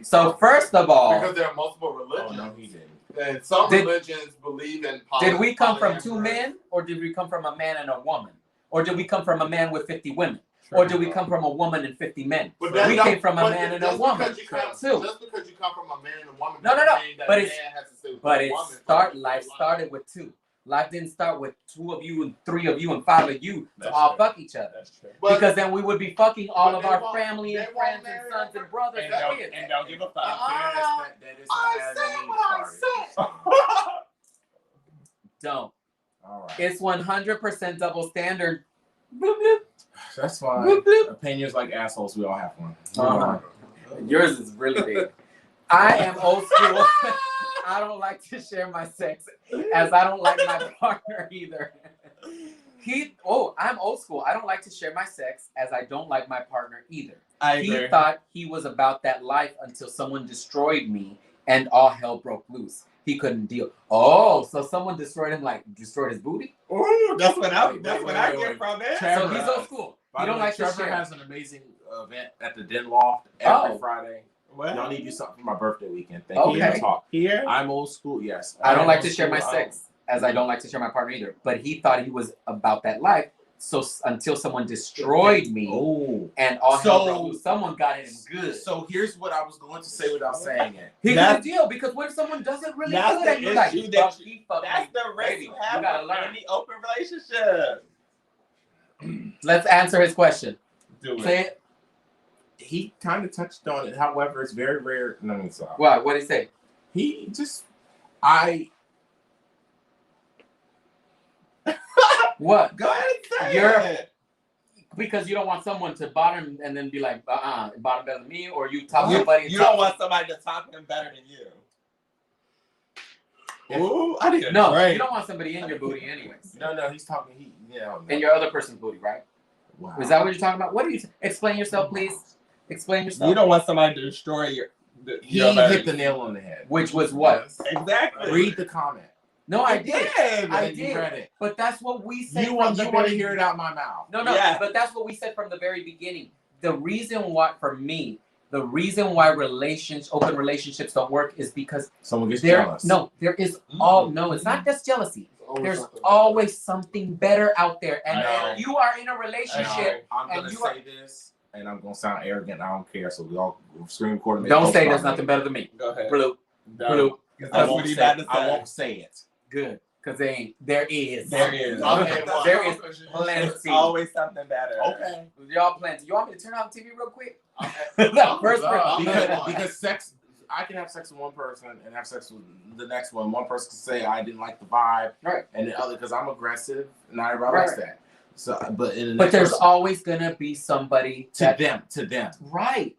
So part. first of all, because there are multiple religions. Oh no, he didn't. And some religions believe in did we come from 2 men, or did we come from a man and a woman? Or did we come from a man with 50 women? Or did we come from a woman and 50 men? But we came from a man and a woman too. Just because you come from a man and a woman, No. doesn't mean that But a it's man has to stay with but a it woman. life started with 2. Life didn't start with 2 of you and 3 of you and 5 of you to all fuck each other. That's true. Because then we would be fucking all but of they our won't- family and they won't friends and marry sons their and brothers And and kids. don't give a fuck. That is I not said as what I said. Don't. All right. It's 100% double standard. Bloop, bloop. That's fine. Bloop, bloop. Opinions like assholes. We all have one. Uh-huh. Yours is really big. I am old school. I don't like to share my sex, as I don't like my partner either. I'm old school. I don't like to share my sex, as I don't like my partner either. I agree. He thought he was about that life until someone destroyed me and all hell broke loose. He couldn't deal. Oh, so someone destroyed him, like destroyed his booty? Ooh, that's what I Wait, get from it. So he's old school. By You the don't way, like to Trevor share. has an amazing event at the Den Loft every Oh. Friday. What? Y'all need to do something for my birthday weekend. Thank Okay. you. Talk. Here? I'm old school. Yes. I don't I'm like old to share my school. sex, as I don't like to share my partner either. But he thought he was about that life. So until someone destroyed me Oh. and all So- hell broke loose, someone got in good. So here's what I was going to say without saying it. He That's- couldn't deal, because what if someone does it really That's good the and you're like, issue that he fucked That's me. the risk Baby, you you have gotta in learn. any open relationship. Let's answer his question. Do Say it. it. He kind of touched on it. However, it's very rare. No, it's not. What did he say? He just, I. What? Go ahead and say You're- it. Because you don't want someone to bottom and then be like, bottom better than me, or you top You, somebody. you don't want somebody to top him better than you. Ooh, I need a No, drink. you don't want somebody in your booty anyways. No, he's talking. In your other person's booty, right? Wow. Is that what you're talking about? What do you explain yourself, please? Explain yourself. You don't want somebody to destroy your. He your marriage. hit the nail on the head. Which was what? Exactly. Read the comment. No, I You did. I And you did. read it. But that's what we said. You want from to the very- hear it out my mouth. No, Yeah. but that's what we said from the very beginning. The reason why, for me, the reason why open relationships don't work is because Someone gets there. jealous. No, there is no. It's not just jealousy. There's something. always something better out there, and I know. if you are in a I know. relationship, I'm and gonna you say this, and I'm gonna sound arrogant. I don't care. So we all scream record. don't say there's nothing better than me. Go ahead. Bloop, No. bloop. 'Cause I That's won't what he's say about it. to say. I won't say it. Good, because they ain't. There is. There is. There is There's plenty. always something better. Okay. Y'all plenty. You want me to turn off the TV real quick? No, First Because sex, I can have sex with one person and have sex with the next one. One person can say I didn't like the vibe, Right. and the other because I'm aggressive, and not everybody likes that. So, but in the But next there's person, always gonna be somebody to them. Right.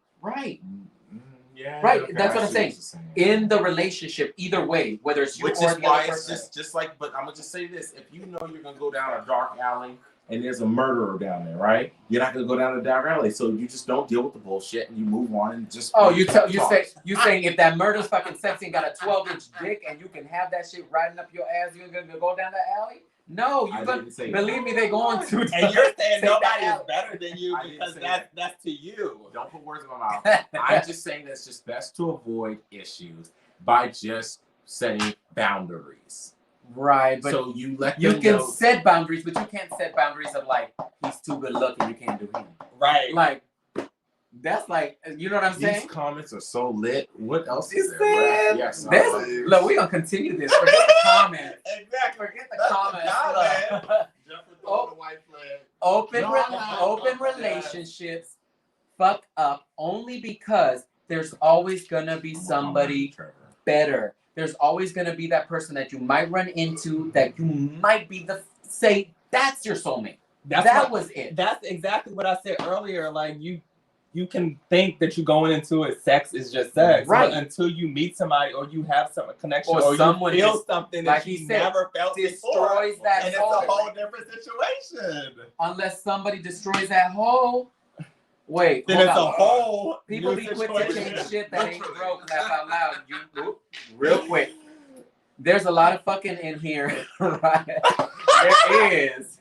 Yeah, Right, okay, that's I what I'm see saying. you're In the relationship, either way, whether it's you Which or is the why other it's person. just like, but I'm gonna just say this: if you know you're gonna go down a dark alley and there's a murderer down there, right? You're not gonna go down a dark alley, so you just don't deal with the bullshit and you move on and just. Oh, you talk. saying if that murder's fucking sexy and got a 12-inch dick and you can have that shit riding up your ass, you're gonna go down the alley? No, I you didn't say believe me, they going to. And you're saying Take nobody that is out. better than you I didn't because say that's to you. Don't put words in my mouth. I'm just saying that it's just best to avoid issues by just setting boundaries. Right, but so you let you them can know. set boundaries, but you can't set boundaries of like he's too good looking, you can't do him. Right. Like that's like, you know what I'm These saying? comments are so lit. What else You is there? said Yes. look, we're gonna continue this. Forget the comments. Exactly. Forget the That's the comments. job, Look. man. Oh, the white flag. Open relationships fuck up only because there's always gonna be somebody better. There's always gonna be that person that you might run into that you might be say that's your soulmate. That was it. That's exactly what I said earlier. Like you you can think that you're going into it, sex is just sex. Right. But until you meet somebody or you have some connection Or or someone you feel just, something like that he you said, never felt before. destroys that And it's a hole. whole different situation. Unless somebody destroys that hole. Wait, Then hold it's on. a whole People new be quick to situation. change shit that ain't broke. Laugh out loud. You real quick. There's a lot of fucking in here, right? There is.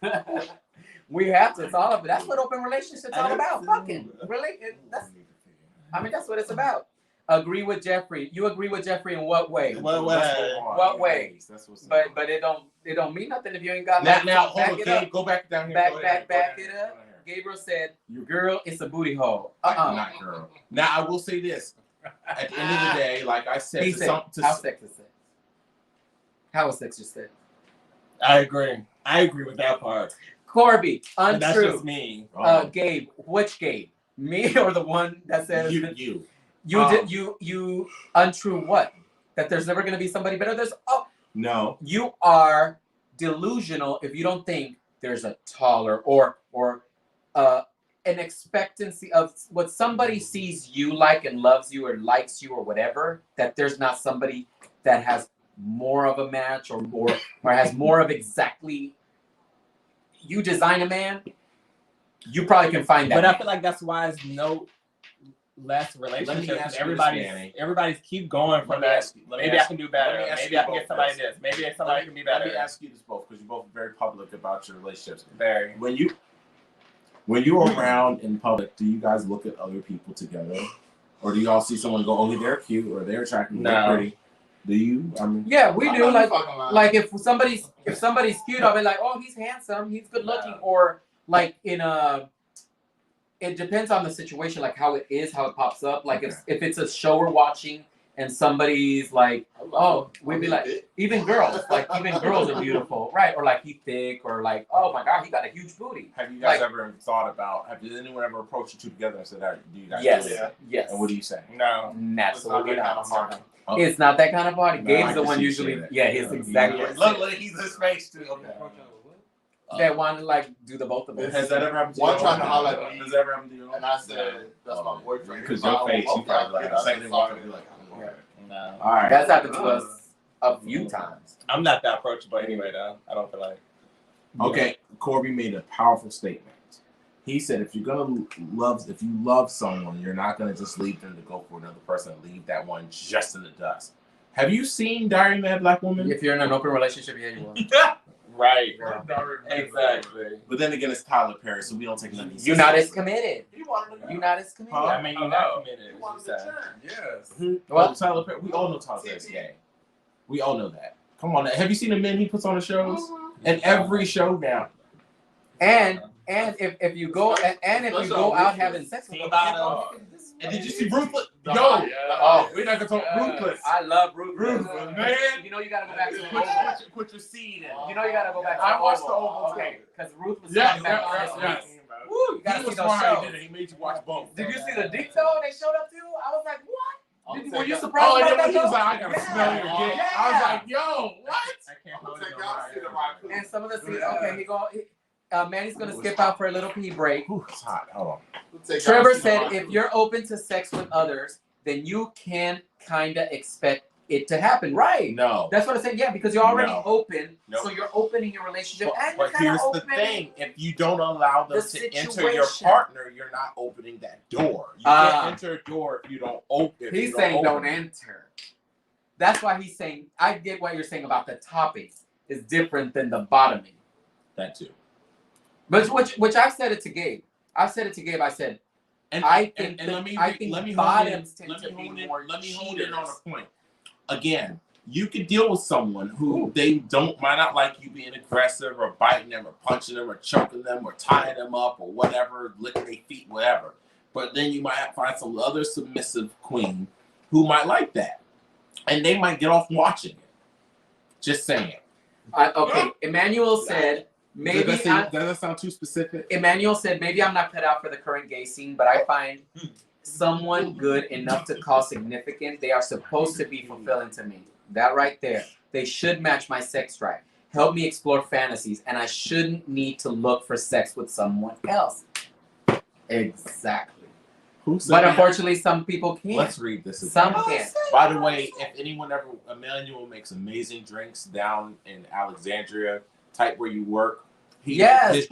We have to. It's all of it. That's what open relationships all about. Fucking. Really? That's what it's about. Agree with Jeffrey. You agree with Jeffrey in what way? What way? What way? That's what's But it don't mean nothing if you ain't got now back hold it on, up. Gabe, go back down here. Back it up. Gabriel said, "Girl, it's a booty hole." Not girl. Now I will say this. At the end of the day, like I said, He said, how sex is sex? How is sex just sex? I agree. I agree with that part. Corby, But that's untrue. just me. Gabe, which Gabe? Me or the one that says you? You untrue what? That there's never gonna be somebody better. No. You are delusional if you don't think there's a taller or an expectancy of what somebody sees you like and loves you or likes you or whatever, that there's not somebody that has more of a match or has more of exactly. You design a man, you probably can find that. But man. I feel like that's why it's no less relationships. Everybody's Everybody's keep going from that. Maybe I can do better. Maybe I can get somebody this. Maybe somebody can be better. Let me ask you this both, because you're both very public about your relationships. Very. When you're around in public, do you guys look at other people together, or do y'all see someone go, "Oh, they're cute," or "They're attractive," "They're pretty"? Do you? I mean, yeah, we do. Like if somebody's cute, I'll be like, "Oh, he's handsome, he's good looking," or like it depends on the situation, like how it is, how it pops up. Like if it's a show we're watching and somebody's like, oh, we'd be like, even girls are beautiful, right? Or like he thick, or like, oh my God, he got a huge booty. Have you guys ever thought about? Have anyone ever approached you two together and said, "Do you guys do it?" Yes. And what do you say? No. Absolutely not. Oh. It's not that kind of party. No, Gabe's I the can one see usually. that. Yeah, he's exactly. Yeah. Look, he's his face too. Okay. That want to like do the both of us. Has that ever happened to you? One trying to holler at me. Does that ever happen to you? And I said, "That's my boyfriend." Because your face, you probably like the second one, you're like, No. all right. That's happened to us a few times. I'm not that approachable anyway, though. I don't feel like. Okay, Corby made a powerful statement. He said, if you love someone, you're not gonna just leave them to go for another person and leave that one just in the dust. Have you seen Diary of a Mad Black Woman? If you're in an open relationship, yeah, you will. Right. Yeah. Exactly. But then again, it's Tyler Perry, so we don't take none of these. You're not as committed. You're not as committed. I mean, you're not committed. Yes. Well, Tyler Perry, we all know Tyler Perry's gay. We all know that. Come on, have you seen the men he puts on the shows? And every show now. And if you go out having sex with them, and did you see Ruthless? No, Yo, yeah. we're not gonna talk Ruthless. I love Ruthless. Ruthless, man. You know you gotta go back to the Put your seed in. You know you gotta go back to the I watched the Oval. Okay, because Ruthless Yeah, coming back on this week. Woo, you gotta see those smart how he shows. did it. He made you watch both. Did you see the dick though? They showed up too. I was like, what? Were you Oh, surprised and by then that? when he was though? like, I gotta smell your dick. Yeah. I was like, yo, what? I can't hold it no more. And some of the scenes, okay, Manny's gonna skip out for a little pee break. Ooh, it's hot. Hold on. Trevor said, if you're open to sex with others, then you can kinda expect it to happen, right? No. That's what I said. Yeah, because you're already No. open, Nope. so you're opening your relationship, and But you're kinda here's the opening. thing: if you don't allow them the to enter your situation. partner, you're not opening that door. You can't enter a door if you don't open. He's saying don't enter. That's why he's saying. I get what you're saying about the topping is different than the bottoming. That too. But which I've said it to Gabe. I said, I think bottoms tend to be more Let me hold cheaters. in on a point. Again, you could deal with someone who they might not like you being aggressive or biting them or punching them or choking them or tying them up or whatever, licking their feet, whatever. But then you might find some other submissive queen who might like that. And they might get off watching it. Just saying. Okay, Emmanuel said, maybe does that sound too specific? Emmanuel said, maybe I'm not cut out for the current gay scene, but I find someone good enough to call significant. They are supposed to be fulfilling to me. That right there. They should match my sex drive. Help me explore fantasies, and I shouldn't need to look for sex with someone else. Exactly. Who said But that? unfortunately, some people can't. Let's read this again. Some can't. By the way, if anyone ever, Emmanuel makes amazing drinks down in Alexandria, type where you work. His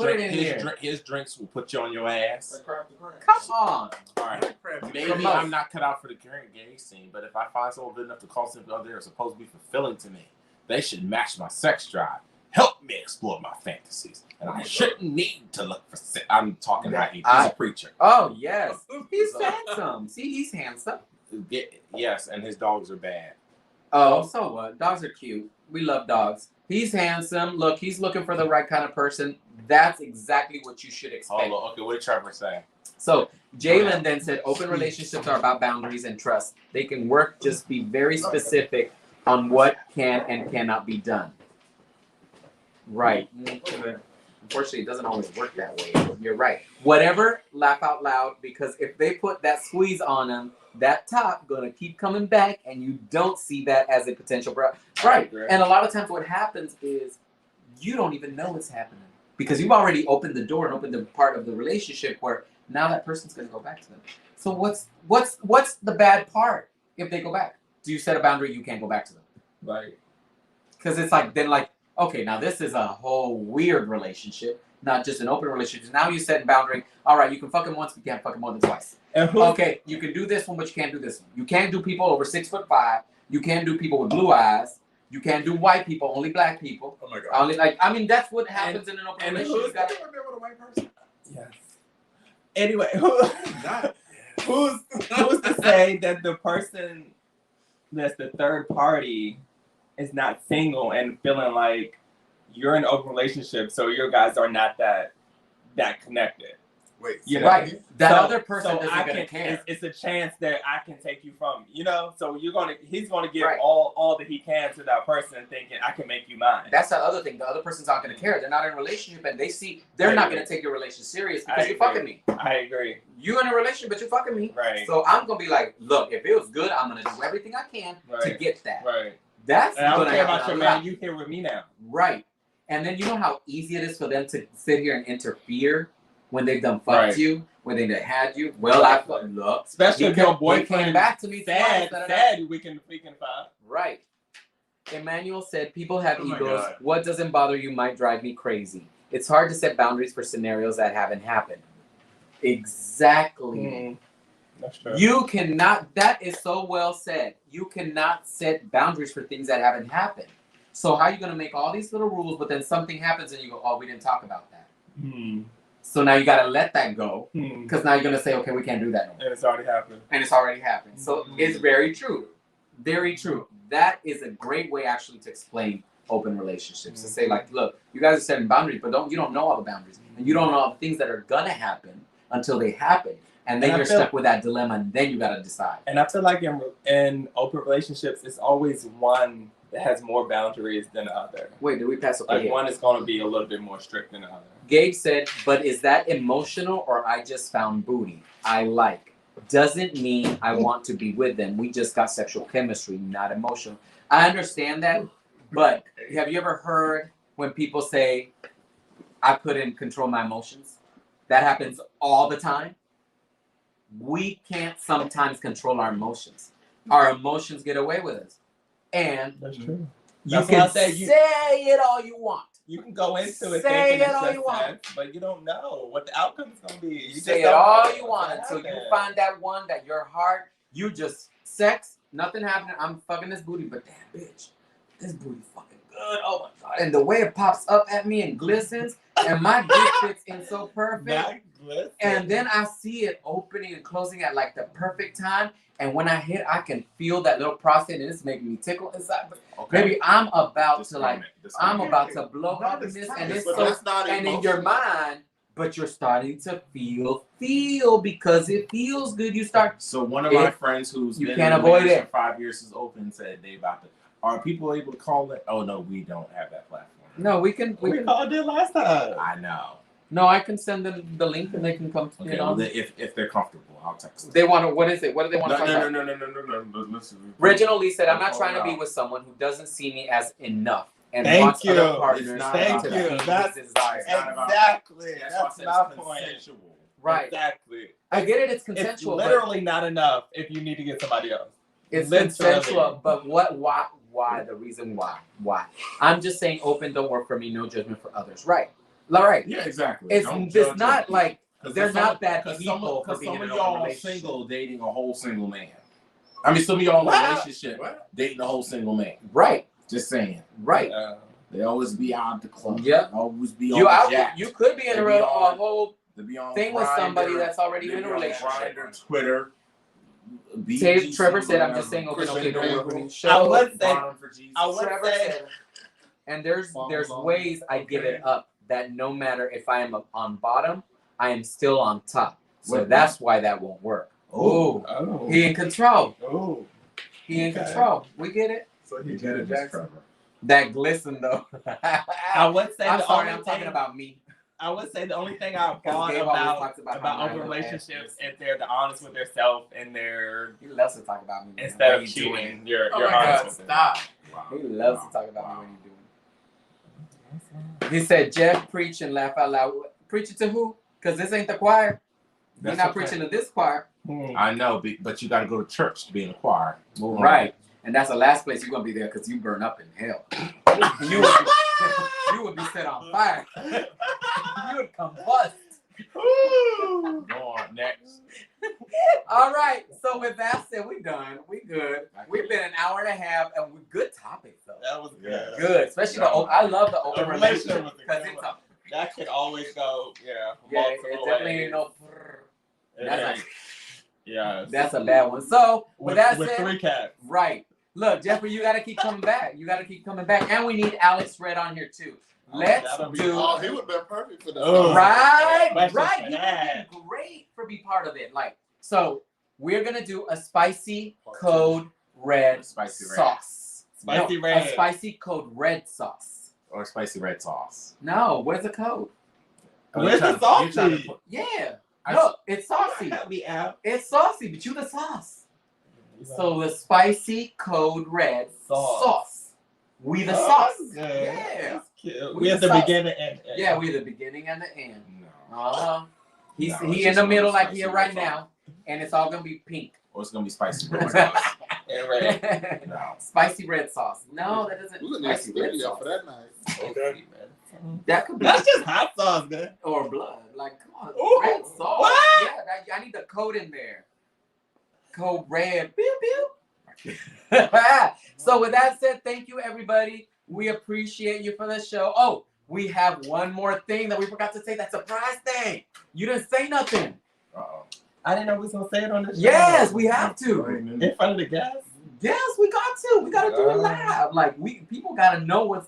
drinks will put you on your ass. Come on. All right. Maybe I'm not cut out for the current gay scene, but if I find someone good enough to call something out there is supposed to be fulfilling to me, they should match my sex drive. Help me explore my fantasies. And I shouldn't need to look for sex. I'm talking about he's a preacher. Oh, yes. He's handsome. See, he's handsome. Yes, and his dogs are bad. Oh, so what? Dogs are cute. We love dogs. He's handsome. Look, he's looking for the right kind of person. That's exactly what you should expect. Oh, okay, what did Trevor say? So Jalen then said, open relationships are about boundaries and trust. They can work, just be very specific on what can and cannot be done. Right. Unfortunately, it doesn't always work that way. You're right. Whatever, laugh out loud, because if they put that squeeze on them, that top gonna keep coming back, and you don't see that as a potential problem. Right. And a lot of times what happens is you don't even know it's happening because you've already opened the door and opened the part of the relationship where now that person's gonna go back to them. So what's the bad part if they go back? Do you set a boundary? You can't go back to them. Right. Because it's like then like, okay, now this is a whole weird relationship, not just an open relationship. Now you set a boundary. All right, you can fuck him once, but you can't fuck him more than twice. Okay, you can do this one, but you can't do this one. You can't do people over 6'5". You can't do people with blue eyes. You can't do white people, only black people. Oh my God. Only that's what happens in an open relationship. Who's with a white person? Yes. Anyway, who's to say that the person that's the third party is not single and feeling like you're in an open relationship, so your guys are not that connected. Wait, You know? Right. That other person isn't gonna care. It's a chance that I can take you from, so he's gonna give Right. all that he can to that person thinking I can make you mine. That's the other thing. The other person's not gonna care. They're not in a relationship and they see they're not gonna take your relationship serious because you're fucking me. I agree. You in a relationship, but you're fucking me. Right. So I'm gonna be like, look, if it was good, I'm gonna do everything I can to Right. get that. Right. That's And I don't gonna care happen about your a man, lot. you here with me now. Right. And then you know how easy it is for them to sit here and interfere when they've done fucked Right. you, when they done had you. Well, I look. Especially if your boyfriend came back to me sad we can fight. Right. Emmanuel said, people have Oh my egos. God. What doesn't bother you might drive me crazy. It's hard to set boundaries for scenarios that haven't happened. Exactly. That's true. You cannot, that is so well said. You cannot set boundaries for things that haven't happened. So how are you going to make all these little rules, but then something happens and you go, oh, we didn't talk about that. So now you got to let that go because now you're going to say, okay, we can't do that no more. And it's already happened. And it's already happened. So it's very true. Very true. That is a great way actually to explain open relationships. To say like, look, you guys are setting boundaries, but you don't know all the boundaries. And you don't know all the things that are going to happen until they happen. And then you're stuck with that dilemma and then you got to decide. And I feel like in open relationships, it's always one that has more boundaries than the other. Wait, did we pass up? Like one is going to be a little bit more strict than the other. Gabe said, but is that emotional or I just found booty I like? Doesn't mean I want to be with them. We just got sexual chemistry, not emotional. I understand that, but have you ever heard when people say, I couldn't control my emotions? That happens all the time. We can't sometimes control our emotions. Our emotions get away with us. And That's true. you That's can why I say say it all you want. You can go into it Say thinking it it's all just you want. sex, but you don't know what the outcome is going to be. You Say just it don't all know you what's want gonna until you happen. find that one that your heart, you just sex, nothing happening. I'm fucking this booty, but damn, bitch, this booty fucking good. Oh my God. And the way it pops up at me and glistens, and my dick fits in so perfect. Not glisten. And then I see it opening and closing at like the perfect time. And when I hit, I can feel that little prostate and it's making me tickle inside. But baby, I'm about to like, I'm about to blow up in this. And it's so, and in your mind, but you're starting to feel because it feels good. You start. So one of my friends who's you been can't in a avoid relationship it. for 5 years is open said they about to. Are people able to call it? Oh no, we don't have that platform. No, we can. We called it last time. I know. No, I can send them the link and they can come to Okay, it well, on. if they're comfortable, I'll text them. They want to. What is it? What do they want to talk about? No. Listen. Reginald Lee said, "I'm not trying to be with someone who doesn't see me as enough and Thank wants you. other partners It's not Thank to you. be his That's desire." not about exactly. That's why I That's said my it's point. consensual. Right. Exactly. I get it. It's It's consensual. literally not enough if you need to get somebody else. It's Literally. consensual, but what? Why? The reason why? Why? I'm just saying, open don't work for me. No judgment for others. Right. All right. Yeah, exactly. It's not like they're not bad Because people for some being in of an open y'all relationship. single dating a whole single man. I mean, some of y'all in a relationship dating a whole single man. Right. Just saying. Right. They always be out the club. Yep. Always be on You out? Jack. You could be in a whole thing with somebody Grindr, that's already they in a be on relationship. Grindr, Twitter. BGC, Trevor said, "I'm just saying, open okay, don't work for me." Trevor said, and there's ways I give it up that no matter if I am on bottom, I am still on top. So that's why that won't work. Oh, he in control. Oh, he in control. We get it. So he get it, Jackson. That glisten though. I would say I'm the sorry, only I'm talking thing, about me. I would say the only thing I applaud Gabe always talks about open relationships is they're honest with themselves and they're He loves to talk about me. instead of cheating. You're Oh my honest God, with them. stop. He loves to talk about me when he's doing. He said, "Jeff, preach and laugh out loud." Preaching to who? Because this ain't the choir. We're not preaching to this choir. I know, but you got to go to church to be in the choir. Right. And that's the last place you're going to be there because you burn up in hell. you would be set on fire. You would combust. Go on, next. All right. So with that said, we done. We good. We've been an hour and a half, and we good topics though. That was good. Good, especially I love the open relationship because it's that could always go. Yeah, it definitely ain't no. That's a bad one. So with that said, 3 cats. Right. Look, Jeffrey, you got to keep coming back. And we need Alex Red on here too. Let's do. Oh, he would have been perfect for this. Right. He would have been great for be part of it. Like, so we're gonna do a spicy code red sauce. A spicy code red sauce. Or spicy red sauce. No, where's the code? Where's the saucy? Yeah. No, it's saucy. Help me out. It's saucy, but you the sauce. So the spicy code red sauce. We the sauce. Yeah. We at the beginning and end. Yeah, we the beginning and the end. He in the middle like here right now, and it's all gonna be pink. Or it's gonna be spicy red sauce. And red. No. Spicy red sauce. No, that doesn't. We Spicy red sauce. for that night. Okay. That could be. That's just hot sauce, man. Or blood. Like, come on. Ooh, red sauce. what? Yeah, I need the code in there. Code red. Pew, pew. So with that said, thank you everybody. We appreciate you for the show. Oh, we have one more thing that we forgot to say. That surprise thing. You didn't say nothing. Uh-oh. I didn't know we was gonna say it on this show. Yes, we have to. In front of the guests. Yes, we got to. We got to do it live. Like people got to know what's